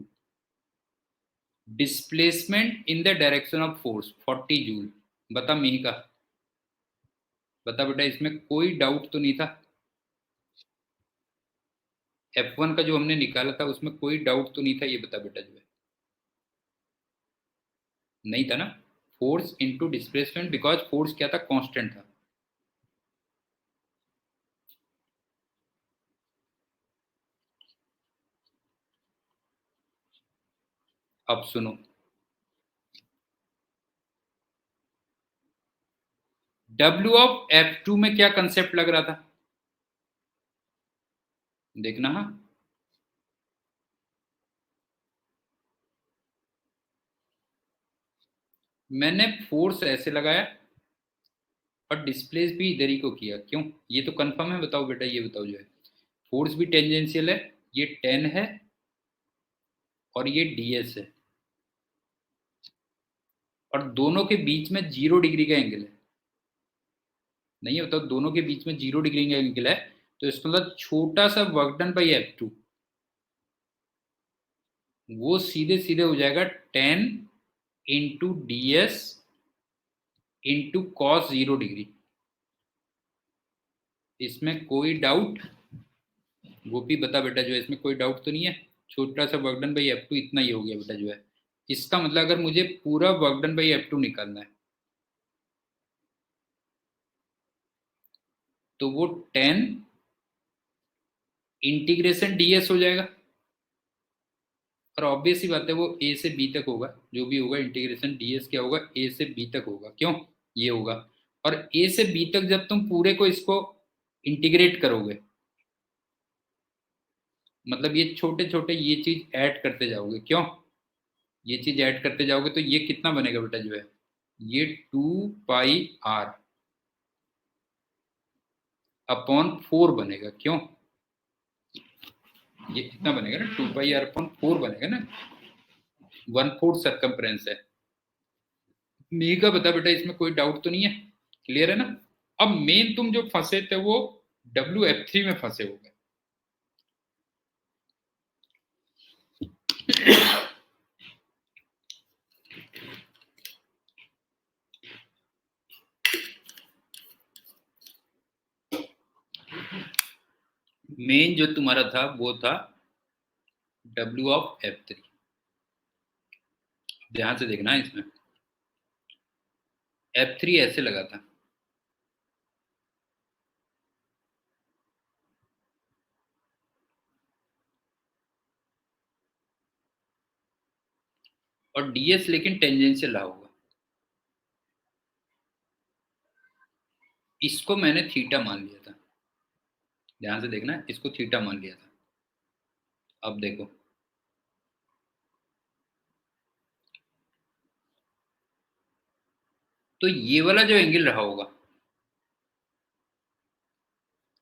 displacement in the direction of force 40 joule. बता मिहिका, बता बेटा, इसमें कोई डाउट तो नहीं था? F1 का जो हमने निकाला था उसमें कोई डाउट तो नहीं था? ये बता बेटा जो है, नहीं था ना? Force into displacement, because force क्या था? कांस्टेंट था। अब सुनो, W ऑफ F2 में क्या कंसेप्ट लग रहा था, देखना। हाँ, मैंने फोर्स ऐसे लगाया और डिस्प्लेस भी इधर ही को किया, क्यों, ये तो कंफर्म है, बताओ बेटा, ये बताओ जो है, फोर्स भी टेंजेंशियल है, ये 10 है और ये ds है, और दोनों के बीच में 0 डिग्री का एंगल है, नहीं है, बताओ, दोनों के बीच में 0 डिग्री का एंगल है, तो इसका मतलब छोटा सा वर्क डन बाई F2 वो सीधे सीधे हो जाएगा 10 into ds into cos 0 degree. इसमें कोई डाउट, गोपी बता बेटा जो है, इसमें कोई डाउट तो नहीं है, छोटा सा वर्क डन बाई F2 इतना ही हो गया बेटा जो है, इसका मतलब अगर मुझे पूरा वर्क डन बाई F2 निकालना है तो वो 10 इंटीग्रेशन ds हो जाएगा, और ऑब्वियस ही बात है वो a से b तक होगा, जो भी होगा इंटीग्रेशन ds क्या होगा, a से b तक होगा, क्यों, ये होगा, और a से b तक जब तुम पूरे को इसको इंटीग्रेट करोगे, मतलब ये छोटे छोटे ये चीज ऐड करते जाओगे, क्यों, ये चीज ऐड करते जाओगे तो ये कितना बनेगा बेटा जो है, ये 2 πr अपॉन 4 बनेगा, क्यों, ये कितना बनेगा ना, 2 πr अपॉन 4 बनेगा ना, 1/4 सर्कम्फ्रेंस है। मेगा बता बेटा, इसमें कोई डाउट तो नहीं है, क्लियर है ना। अब मेन तुम जो फंसे थे वो WF3 में फंसे हो गए। मेन जो तुम्हारा था वो था W ऑफ F3, ध्यान से देखना है, इसमें F3 ऐसे लगा था, और ds लेकिन टेंजेंशियल रहा होगा, इसको मैंने थीटा मान लिया था, ध्यान से देखना, इसको थीटा मान लिया था। अब देखो, तो ये वाला जो एंगल रहा होगा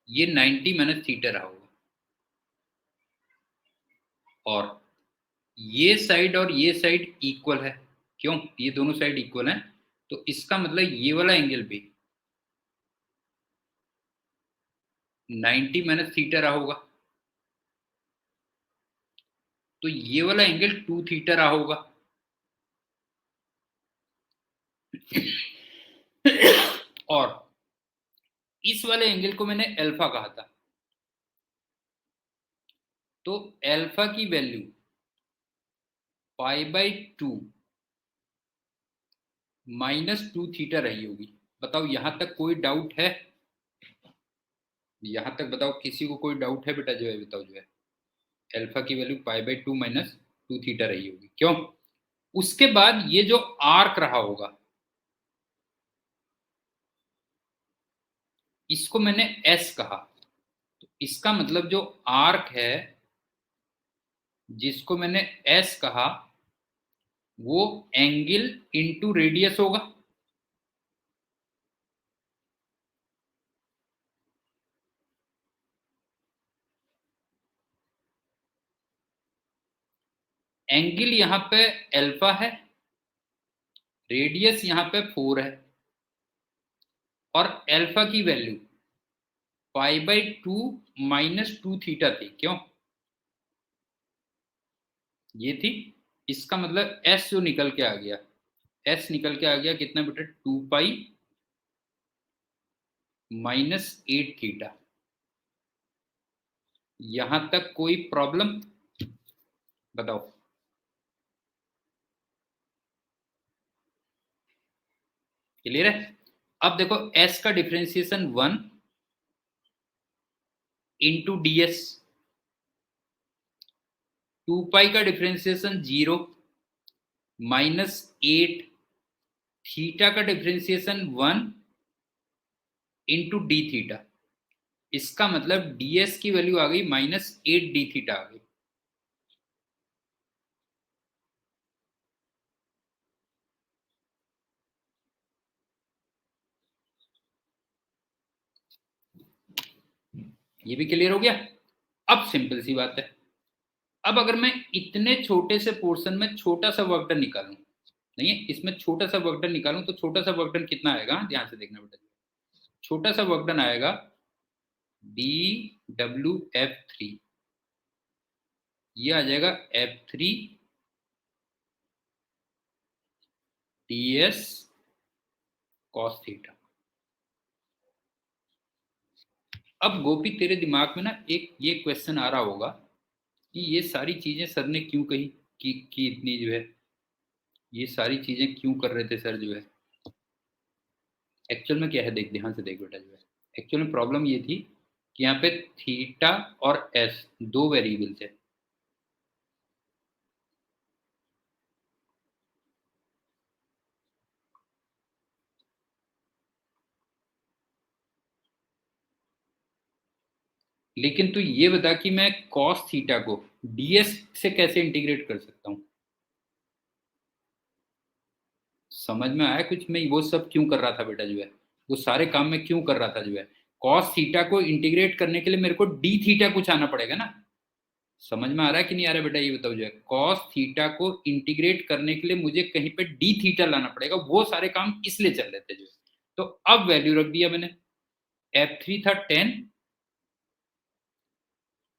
ये 90 माइनस थीटा रहा होगा, और ये साइड और ये साइड इक्वल है, क्यों, ये दोनों साइड इक्वल है, तो इसका मतलब ये वाला एंगल भी 90 माइनस थीटा रहा होगा, तो ये वाला एंगल 2 थीटा रहा होगा। और इस वाले एंगल को मैंने अल्फा कहा था, तो अल्फा की वैल्यू π/2 -2 थीटा रही होगी। बताओ यहां तक कोई डाउट है, यहां तक बताओ किसी को कोई डाउट है बेटा जो है, बताओ जो है, अल्फा की वैल्यू π/2 -2 थीटा रही होगी, क्यों, उसके बाद ये जो आर्क रहा होगा इसको मैंने S कहा, तो इसका मतलब जो आर्क है जिसको मैंने S कहा वो एंगल इंटू रेडियस होगा, एंगल यहां पे अल्फा है, रेडियस यहां पे 4 है, और अल्फा की वैल्यू π/2 -2 थीटा थी, क्यों, ये थी, इसका मतलब S जो निकल के आ गया, S निकल के आ गया कितना बेटा, 2 π -8 थीटा। यहां तक कोई प्रॉब्लम, बताओ, क्लियर है। अब देखो S का डिफरेंशिएशन 1 इंटू ds, 2 π का डिफरेंशिएशन 0 -8 थीटा का डिफरेंशिएशन 1 इंटू डी थीटा। इसका मतलब ds की वैल्यू आ गई -8 डी थीटा आ गई। ये भी क्लियर हो गया। अब सिंपल सी बात है, अब अगर मैं इतने छोटे से पोर्शन में छोटा सा वर्क डन निकालूं, नहीं है इसमें छोटा सा वर्क डन निकालूं, तो छोटा सा वर्क डन कितना आएगा, ध्यान से देखना बेटा। छोटा सा वर्क डन आएगा BWF3, ये आ जाएगा F3 ds cos थीटा। अब गोपी तेरे दिमाग में ना एक ये क्वेश्चन आ रहा होगा कि ये सारी चीजें सर ने क्यों कही, कि इतनी जो है ये सारी चीजें क्यों कर रहे थे सर जो है। एक्चुअल में क्या है, देख ध्यान से देख बेटा जो है, एक्चुअल में प्रॉब्लम ये थी कि यहाँ पे थीटा और एस दो वेरिएबल थे। लेकिन तू ये बता कि मैं cos थीटा को ds से कैसे इंटीग्रेट कर सकता हूँ। समझ में आया कुछ, मैं वो सब क्यों कर रहा था बेटा जो है, वो सारे काम मैं क्यों कर रहा था जो है। cos थीटा को इंटीग्रेट करने के लिए मेरे को d थीटा कुछ आना पड़ेगा ना। समझ में आ रहा है कि नहीं आ रहा बेटा, ये बताओ जो है cos थीटा को इंटीग्रेट करने के लिए मुझे कहीं पे d थीटा लाना पड़ेगा, वो सारे काम इसलिए चल रहे थे जो है। तो अब वैल्यू रख दिया मैंने, F3 था 10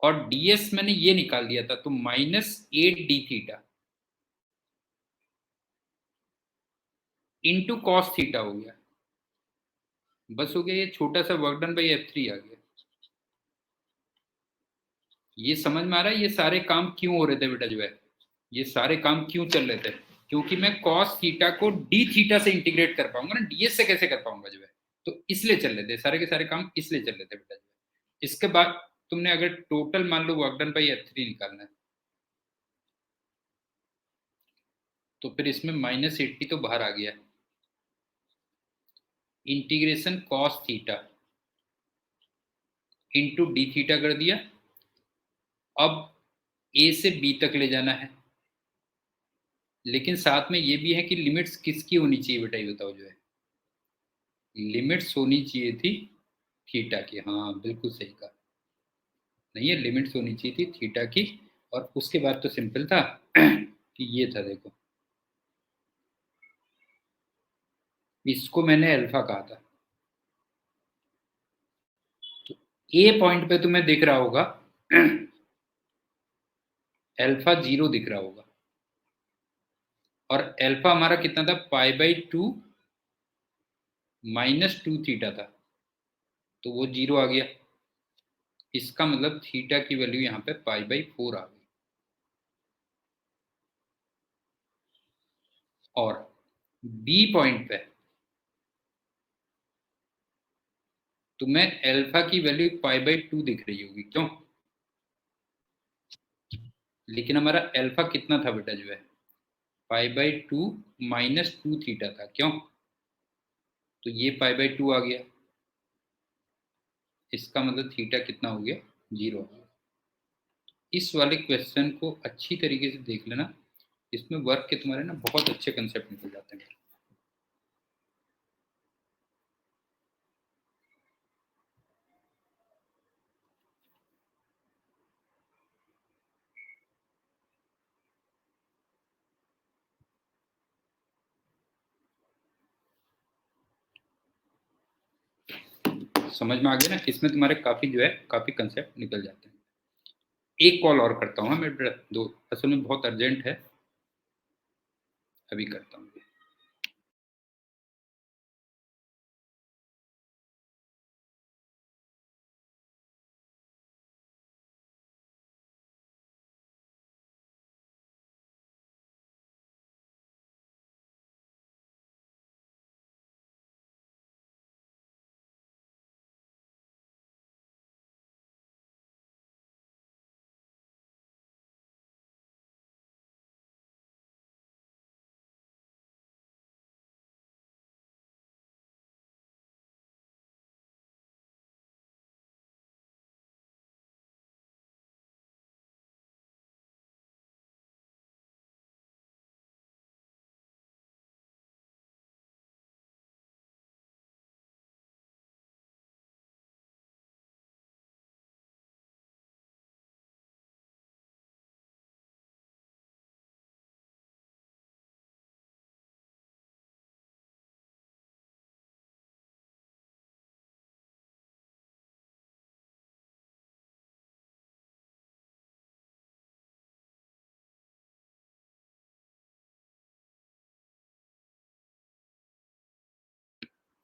और ds मैंने ये निकाल दिया था, तो -8 D theta into cos theta हो गया। बस हो गया, ये छोटा सा वर्क डन बाई F3 आ गया। ये समझ में आ रहा है ये सारे काम क्यों हो रहे थे बेटा जो है, ये सारे काम क्यों चल रहे थे, क्योंकि मैं cos थीटा को d थीटा से इंटीग्रेट कर पाऊंगा ना, ds से कैसे कर पाऊंगा जो है। तो इसलिए चल रहे थे सारे के सारे काम, इसलिए चल रहे थे बेटा जो है। इसके बाद तुमने अगर टोटल मान लो वर्क डन बाई F3 निकालना है, तो फिर इसमें -80 तो बाहर आ गया, integration cos theta into D theta कर दिया। अब ए से बी तक ले जाना है, लेकिन साथ में ये भी है कि लिमिट्स किसकी होनी चाहिए बेटा, ये बताओ जो है। लिमिट्स होनी चाहिए थी थीटा की, हाँ बिल्कुल सही कहा। नहीं है, लिमिट्स होनी चाहिए थी थीटा की। और उसके बाद तो सिंपल था कि ये था देखो, इसको मैंने अल्फा कहा था। तो ए पॉइंट पे तुम्हें दिख रहा होगा अल्फा 0 दिख रहा होगा, और अल्फा हमारा कितना था, π/2 -2 थीटा था, तो वो 0 आ गया। इसका मतलब थीटा की वैल्यू यहाँ पे π/4 आ गई। और बी पॉइंट पे तुम्हें अल्फा की वैल्यू π/2 दिख रही होगी, क्यों। लेकिन हमारा अल्फा कितना था बेटा जो है, π/2 -2 थीटा था, क्यों। तो ये π/2 आ गया, इसका मतलब थीटा कितना हो गया, 0 हो गया। इस वाले क्वेश्चन को अच्छी तरीके से देख लेना, इसमें वर्क के तुम्हारे ना बहुत अच्छे कंसेप्ट निकल जाते हैं। समझ में आ गया ना, इसमें तुम्हारे काफी जो है काफी कंसेप्ट निकल जाते हैं। एक कॉल और करता हूँ मैं, दो असल में बहुत अर्जेंट है, अभी करता हूँ।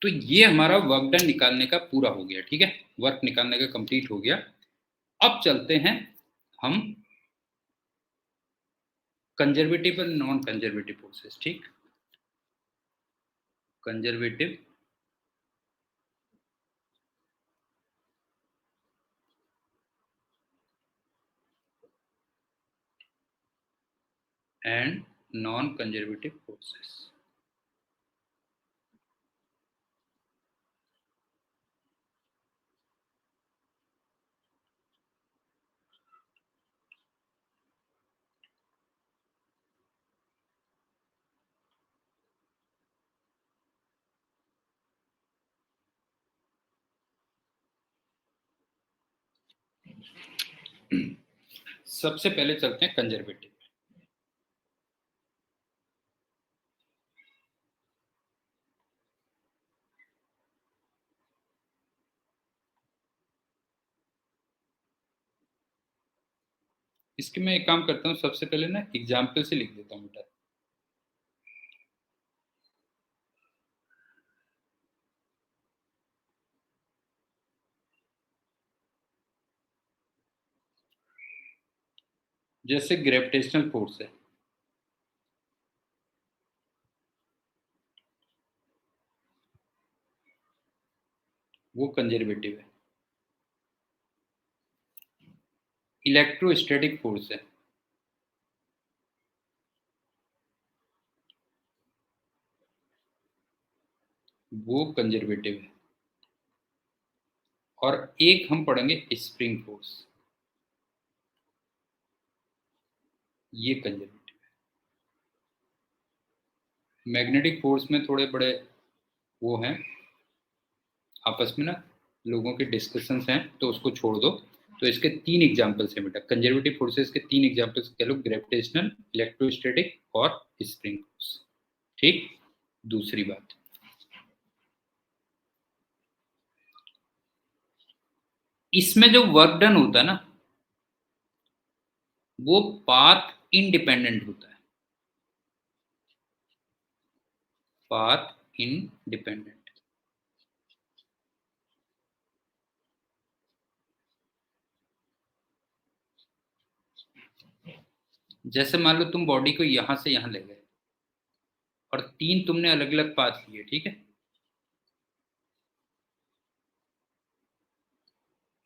तो ये हमारा वर्क डन निकालने का पूरा हो गया, ठीक है, वर्क निकालने का कंप्लीट हो गया। अब चलते हैं हम कंजर्वेटिव और नॉन कंजर्वेटिव फोर्सेस, ठीक। Conservative and non conservative forces. सबसे पहले चलते हैं कंजर्वेटिव। इसके मैं एक काम करता हूँ, सबसे पहले ना एग्जाम्पल से लिख देता हूँ बेटा। जैसे ग्रेविटेशनल फोर्स है, वो कंजर्वेटिव है। इलेक्ट्रोस्टैटिक फोर्स है, वो कंजर्वेटिव है। और एक हम पढ़ेंगे स्प्रिंग फोर्स, ये कंजर्वेटिव है। मैग्नेटिक फोर्स में थोड़े बड़े वो हैं आपस में ना, लोगों के डिस्कशंस हैं, तो उसको छोड़ दो। तो इसके तीन एग्जांपल्स हैं बेटा, कंजर्वेटिव फोर्सेस के तीन एग्जांपल्स कह लो, ग्रेविटेशनल, इलेक्ट्रोस्टैटिक और स्प्रिंग फोर्स, ठीक। दूसरी बात, इसमें जो वर्क डन होता है ना, वो पाथ इंडिपेंडेंट होता है, पाथ इंडिपेंडेंट। जैसे मान लो तुम बॉडी को यहां से यहां ले गए और तीन तुमने अलग अलग पाथ लिए, ठीक है,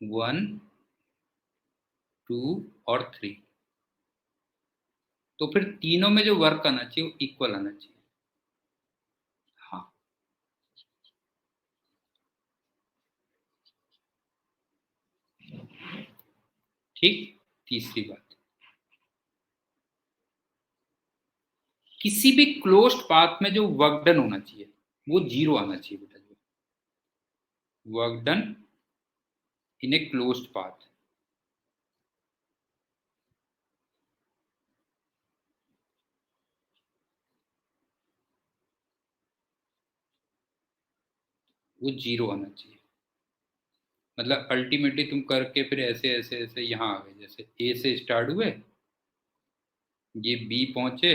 1, 2 और 3। तो फिर तीनों में जो वर्क आना चाहिए वो इक्वल आना चाहिए। हाँ, ठीक। तीसरी बात, किसी भी क्लोज्ड पाथ में जो वर्क डन होना चाहिए वो जीरो आना चाहिए बेटा। जो work done in a closed path, वो जीरो आना चाहिए। मतलब अल्टीमेटली तुम करके फिर ऐसे ऐसे ऐसे यहाँ आ गए, जैसे ए से स्टार्ट हुए, ये बी पहुंचे,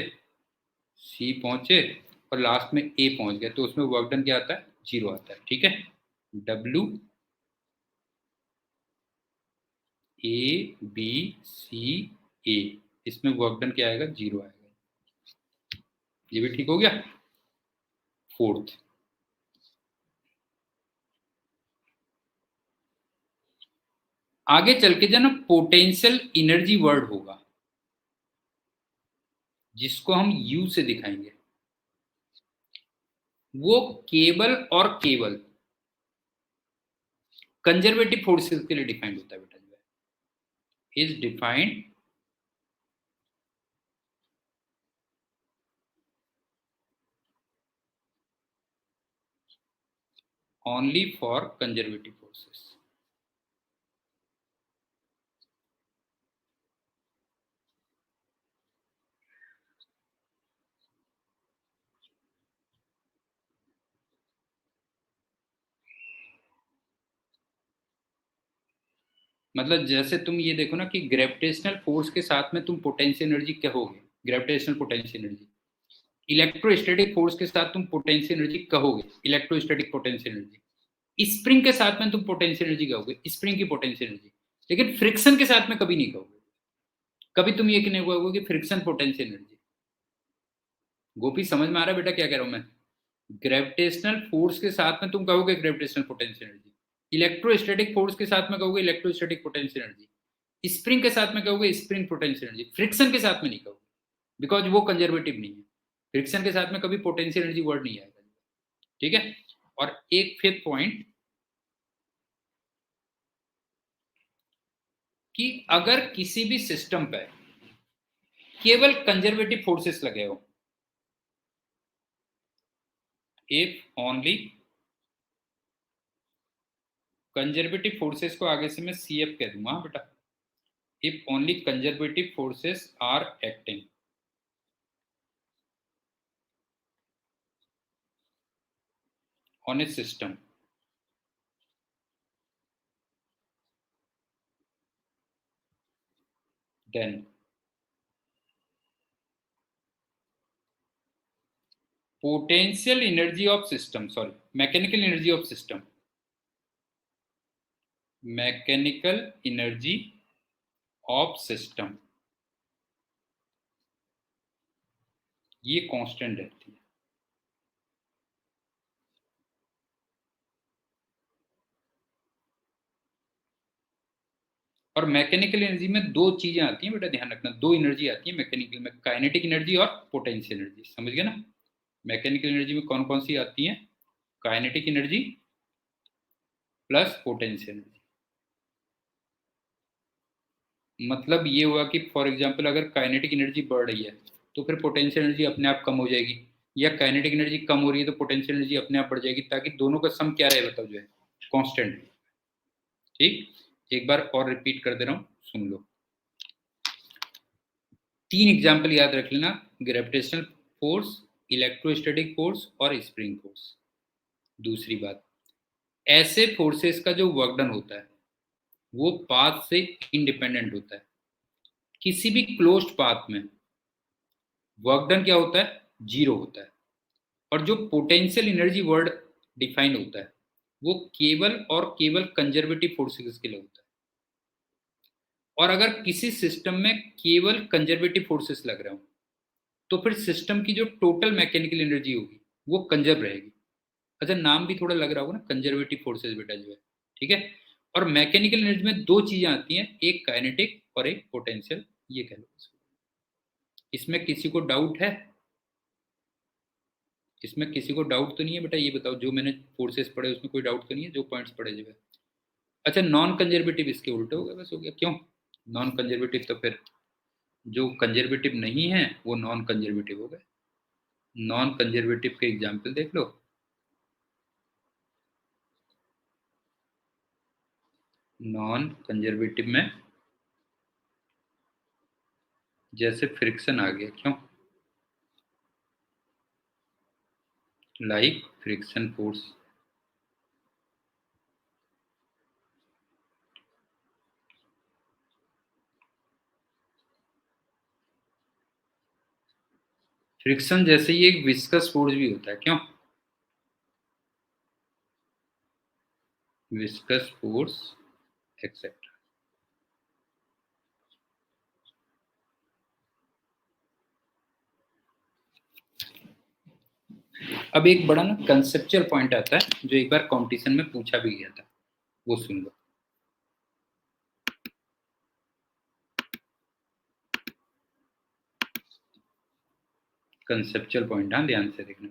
सी पहुंचे, और लास्ट में ए पहुंच गया, तो उसमें वर्क डन क्या आता है, जीरो आता है, ठीक है। डब्ल्यू, ए, बी, सी, ए, इसमें वर्क डन क्या आएगा, जीरो आएगा। ये भी ठीक हो गया। फोर्थ, आगे चल के जो ना पोटेंशियल एनर्जी वर्ड होगा, जिसको हम यू से दिखाएंगे, वो केवल और केवल कंजर्वेटिव फोर्सेस के लिए डिफाइंड होता है बेटा। जो है is defined only for conservative forces. मतलब जैसे तुम ये देखो ना कि ग्रेविटेशनल फोर्स के साथ में तुम पोटेंशियल एनर्जी कहोगे, gravitational potential energy, electrostatic force के साथ तुम पोटेंशियल एनर्जी कहोगे, इलेक्ट्रोस्टैटिक पोटेंशियल एनर्जी। स्प्रिंग के साथ में तुम पोटेंशियल एनर्जी कहोगे, स्प्रिंग की पोटेंशियल एनर्जी। लेकिन फ्रिक्शन के साथ में कभी नहीं कहोगे। कभी तुम ये नहीं कहोगे कि फ्रिक्शन पोटेंशियल एनर्जी। गोपी समझ में आ रहा है बेटा क्या कह रहा हूं मैं? ग्रेविटेशनल फोर्स के साथ में तुम कहोगे gravitational potential energy, electrostatic force के साथ में कहोगे इलेक्ट्रोस्टैटिक पोटेंशियल एनर्जी, स्प्रिंग के साथ में कहोगे स्प्रिंग पोटेंशियल एनर्जी, फ्रिक्शन के साथ में नहीं कहोगे, बिकॉज वो कंजर्वेटिव नहीं है। फ्रिक्शन के साथ में कभी पोटेंशियल एनर्जी वर्ड नहीं आएगा। ठीक है। और एक फिफ्थ पॉइंट कि अगर किसी भी सिस्टम पर केवल कंजर्वेटिव फोर्सेस लगे हो, इफ ओनली कंजर्वेटिव फोर्सेस को आगे से मैं CF कह दूंगा बेटा, if only conservative forces are acting on a system, then potential energy of system, sorry, mechanical energy of system, mechanical energy of system ये कांस्टेंट रहती है। और मैकेनिकल एनर्जी में दो चीजें आती हैं बेटा, ध्यान रखना, दो एनर्जी आती है मैकेनिकल में, काइनेटिक एनर्जी और पोटेंशियल एनर्जी। समझ गए ना? मैकेनिकल एनर्जी में कौन कौन सी आती है? Kinetic energy plus potential energy. मतलब ये हुआ कि फॉर एग्जांपल अगर काइनेटिक एनर्जी बढ़ रही है तो फिर पोटेंशियल एनर्जी अपने आप कम हो जाएगी, या काइनेटिक एनर्जी कम हो रही है तो पोटेंशियल एनर्जी अपने आप बढ़ जाएगी, ताकि दोनों का सम क्या रहे बताओ, जो है कांस्टेंट। ठीक, एक बार और रिपीट कर दे रहा हूं, सुन लो। 3 एग्जाम्पल याद रख लेना, ग्रेविटेशनल फोर्स, इलेक्ट्रोस्टैटिक फोर्स और स्प्रिंग फोर्स। दूसरी बात, ऐसे फोर्सेस का जो वर्क डन होता है वो पाथ से इंडिपेंडेंट होता है। किसी भी क्लोज्ड पाथ में वर्क डन क्या होता है? 0 होता है। और जो पोटेंशियल एनर्जी वर्ड डिफाइन होता है वो केवल और केवल कंजर्वेटिव फोर्सेस के लिए होता है। और अगर किसी सिस्टम में केवल कंजर्वेटिव फोर्सेस लग रहे हो तो फिर सिस्टम की जो टोटल मैकेनिकल एनर्जी होगी वो कंजर्व रहेगी। अच्छा, नाम भी थोड़ा लग रहा होगा ना, कंजर्वेटिव फोर्सेस बेटा जो है। ठीक है। और मैकेनिकल एनर्जी में दो चीजें आती हैं, एक काइनेटिक और एक पोटेंशियल, ये कह लो। इसमें किसी को डाउट है? इसमें किसी को डाउट तो नहीं है बेटा? ये बताओ, जो मैंने फोर्सेस पढ़े उसमें कोई डाउट तो नहीं है, जो पॉइंट्स पढ़े जो है? अच्छा, नॉन कंजर्वेटिव इसके उल्टे हो गया, बस हो गया। क्यों नॉन कंजर्वेटिव? तो फिर जो कंजर्वेटिव नहीं है वो नॉन कंजर्वेटिव हो गए। नॉन कंजर्वेटिव के एग्जाम्पल देख लो। नॉन कंजर्वेटिव में जैसे फ्रिक्शन आ गया, क्यों? Like friction force. फ्रिक्शन जैसे ही एक विस्कस फोर्स भी होता है, क्यों? Viscous force etcetera. अब एक बड़ा ना कंसेप्चुअल पॉइंट आता है जो एक बार कॉम्पिटिशन में पूछा भी गया था, वो सुन लो। कंसेप्चुअल पॉइंट, हाँ ध्यान से देखना।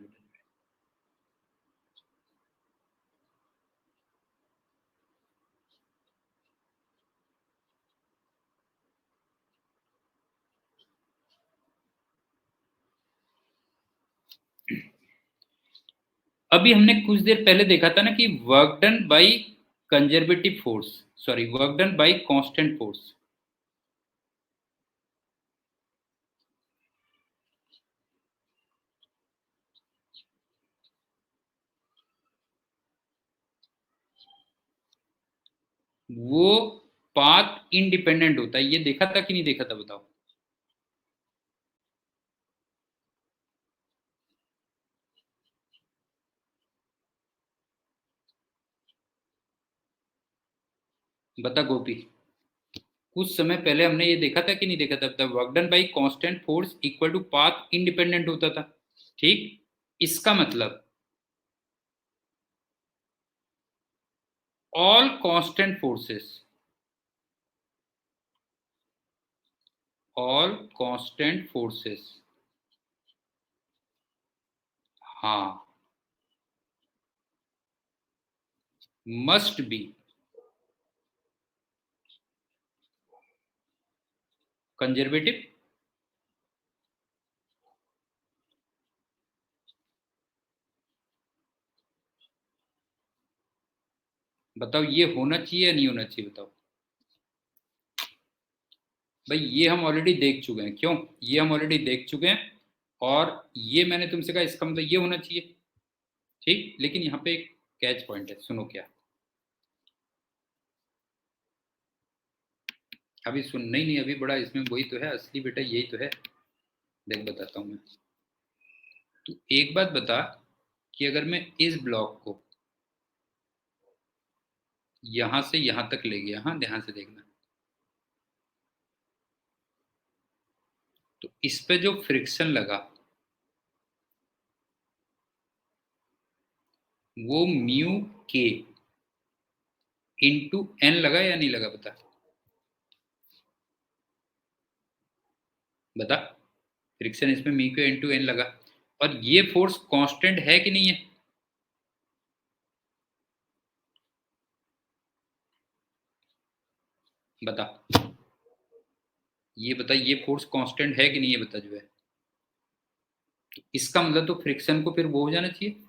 अभी हमने कुछ देर पहले देखा था ना कि work done by conservative force, sorry work done by constant force, वो पाथ इंडिपेंडेंट होता है। ये देखा था कि नहीं देखा था बताओ? बता गोपी, कुछ समय पहले हमने ये देखा था कि नहीं देखा था? The work done by constant force equal to path independent होता था, ठीक? इसका मतलब all constant forces, all constant forces, हाँ, मस्ट बी कंजर्वेटिव। बताओ ये होना चाहिए या नहीं होना चाहिए, बताओ भाई। ये हम ऑलरेडी देख चुके हैं, क्यों? ये हम ऑलरेडी देख चुके हैं, और ये मैंने तुमसे कहा इसका मतलब ये होना चाहिए, ठीक? लेकिन यहाँ पे एक कैच पॉइंट है, सुनो क्या। अभी सुन, नहीं नहीं, अभी बड़ा इसमें वही तो है असली बेटा, यही तो है। देख बताता हूँ मैं। तू एक बात बता कि अगर मैं इस ब्लॉक को यहां से यहां तक ले गया, हाँ ध्यान से देखना, तो इस पे जो फ्रिक्शन लगा वो म्यू के इंटू एन लगा या नहीं लगा, बता बता। फ्रिक्शन इसमें म्यू के इंटू एन लगा, और ये फोर्स कांस्टेंट है कि नहीं है? बता, ये बता, ये फोर्स कांस्टेंट है कि नहीं है, बता जो है। तो इसका मतलब तो फ्रिक्शन को फिर वो हो जाना चाहिए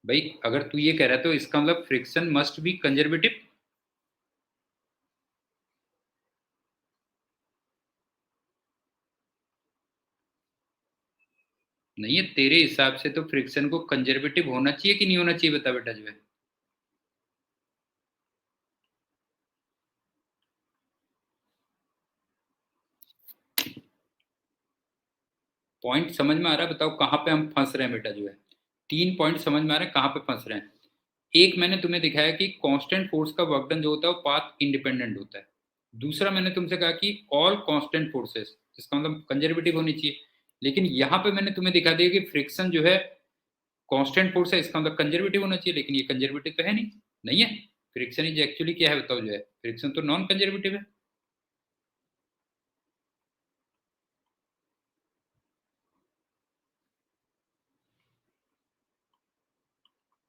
भाई। अगर तू ये कह रहा है तो इसका मतलब फ्रिक्शन मस्ट बी कंजर्वेटिव। नहीं है तेरे हिसाब से तो फ्रिक्शन को कंजर्वेटिव होना चाहिए कि नहीं होना चाहिए, बता बेटा जो है। पॉइंट समझ में आ रहा है? बताओ कहाँ पे हम फंस रहे हैं बेटा जो है। तीन पॉइंट समझ में आ रहे हैं कहाँ पे फंस रहे हैं। एक मैंने तुम्हें दिखाया कि कांस्टेंट फोर्स का वर्क डन जो होता है वो पाथ इंडिपेंडेंट होता है। दूसरा मैंने तुमसे कहा कि ऑल कांस्टेंट फोर्सेस, इसका मतलब कंजर्वेटिव होनी चाहिए। लेकिन यहाँ पे मैंने तुम्हें दिखा दिया कि फ्रिक्शन जो है कांस्टेंट फोर्स है, इसका मतलब कंजर्वेटिव होना चाहिए, लेकिन ये कंजर्वेटिव तो है नहीं। नहीं है। फ्रिक्शन इज एक्चुअली क्या है बताओ जो है, फ्रिक्शन तो नॉन कंजर्वेटिव है।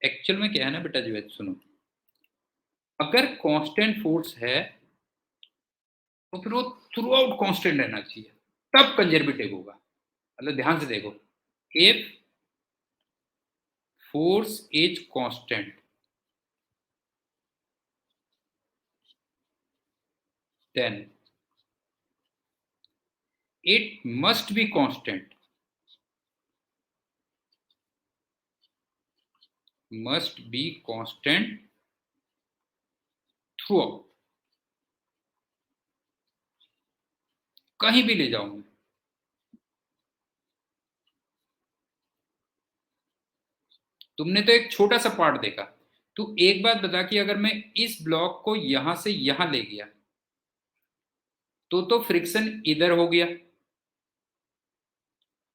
एक्चुअल में क्या है ना बेटा जो है, सुनो, अगर कांस्टेंट फोर्स है तो फिर वो थ्रू आउट कांस्टेंट रहना चाहिए, तब कंजर्वेटिव होगा। मतलब ध्यान से देखो, if force is constant then it must be constant, must be constant throughout। कहीं भी ले जाओ मैं। तुमने तो एक छोटा सा पार्ट देखा। तू एक बात बता कि अगर मैं इस ब्लॉक को यहां से यहां ले गया तो फ्रिक्शन इधर हो गया,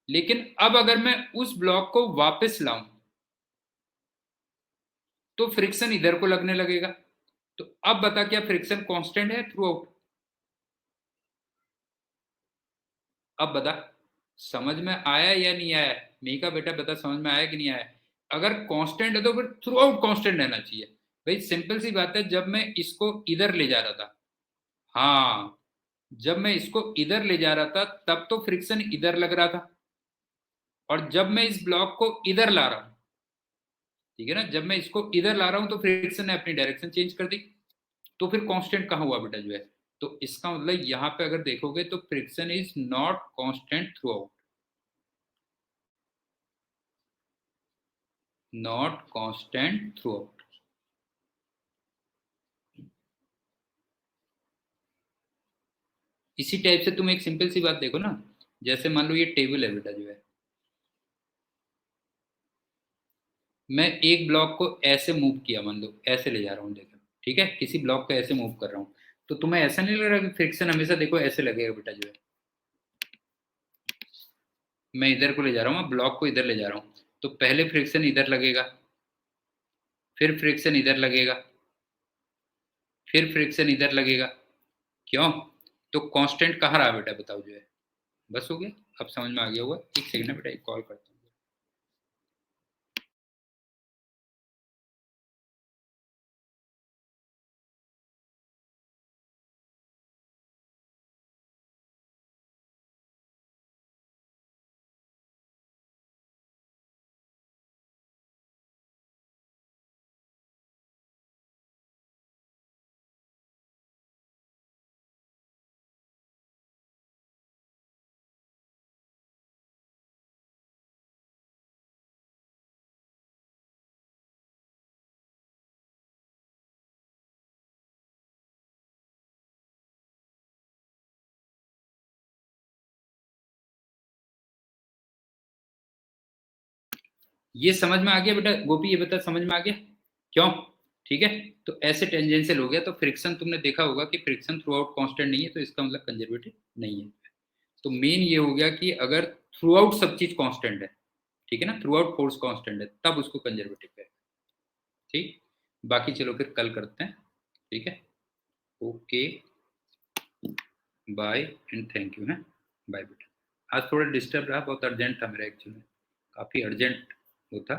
लेकिन अब अगर मैं उस ब्लॉक को वापस लाऊं तो फ्रिक्शन इधर को लगने लगेगा। तो अब बता क्या फ्रिक्शन कांस्टेंट है थ्रू आउट? अब बता, समझ में आया या नहीं आया? नहीं का बेटा बता, समझ में आया कि नहीं आया? अगर कांस्टेंट है तो फिर थ्रू आउट कांस्टेंट रहना चाहिए। भाई सिंपल सी बात है, जब मैं इसको इधर ले जा रहा था, हाँ, जब मैं इसको इधर ले जा रहा था तब तो फ्रिक्शन इधर लग रहा था, और जब मैं इस ब्लॉक को इधर ला रहा हूं, ठीक है ना, जब मैं इसको इधर ला रहा हूं तो फ्रिक्शन ने अपनी डायरेक्शन चेंज कर दी। तो फिर कांस्टेंट कहाँ हुआ बेटा जो है? तो इसका मतलब यहां पे अगर देखोगे तो friction is not constant through out, not constant through out. इसी टाइप से तुम एक सिंपल सी बात देखो ना, जैसे मान लो ये टेबल है बेटा जो है, मैं एक ब्लॉक को ऐसे मूव किया, मान लो ऐसे ले जा रहा हूँ, देखो, ठीक है, किसी ब्लॉक को ऐसे मूव कर रहा हूँ, तो तुम्हें ऐसा नहीं लग रहा कि फ्रिक्शन हमेशा देखो ऐसे लगेगा बेटा जो है, मैं इधर को ले जा रहा हूँ, ब्लॉक को इधर ले जा रहा हूँ, तो पहले फ्रिक्शन इधर लगेगा, फिर फ्रिक्शन इधर लगेगा, फिर फ्रिक्शन इधर लगेगा, क्यों? तो कांस्टेंट कहाँ रहा बेटा बताओ जो है, बस हो गया, अब समझ में आ गया होगा। एक सेकंड ना बेटा, एक कॉल करता हूँ। ये समझ में आ गया बेटा गोपी, ये बता समझ में आ गया क्यों? ठीक है, तो ऐसे टेंजेंशियल हो गया, तो फ्रिक्शन तुमने देखा होगा कि फ्रिक्शन थ्रू आउट कॉन्स्टेंट नहीं है, तो इसका मतलब कंजर्वेटिव नहीं है। तो मेन ये हो गया कि अगर थ्रू आउट सब चीज कांस्टेंट है, ठीक है ना, थ्रू आउट फोर्स कांस्टेंट है, तब उसको कंजर्वेटिव है। ठीक, बाकी चलो फिर कल करते हैं। ठीक है, okay, bye and thank you है। बाय बेटा, आज थोड़ा डिस्टर्ब रहा, बहुत अर्जेंट था मेरा एक्चुअली, काफ़ी अर्जेंट वो था।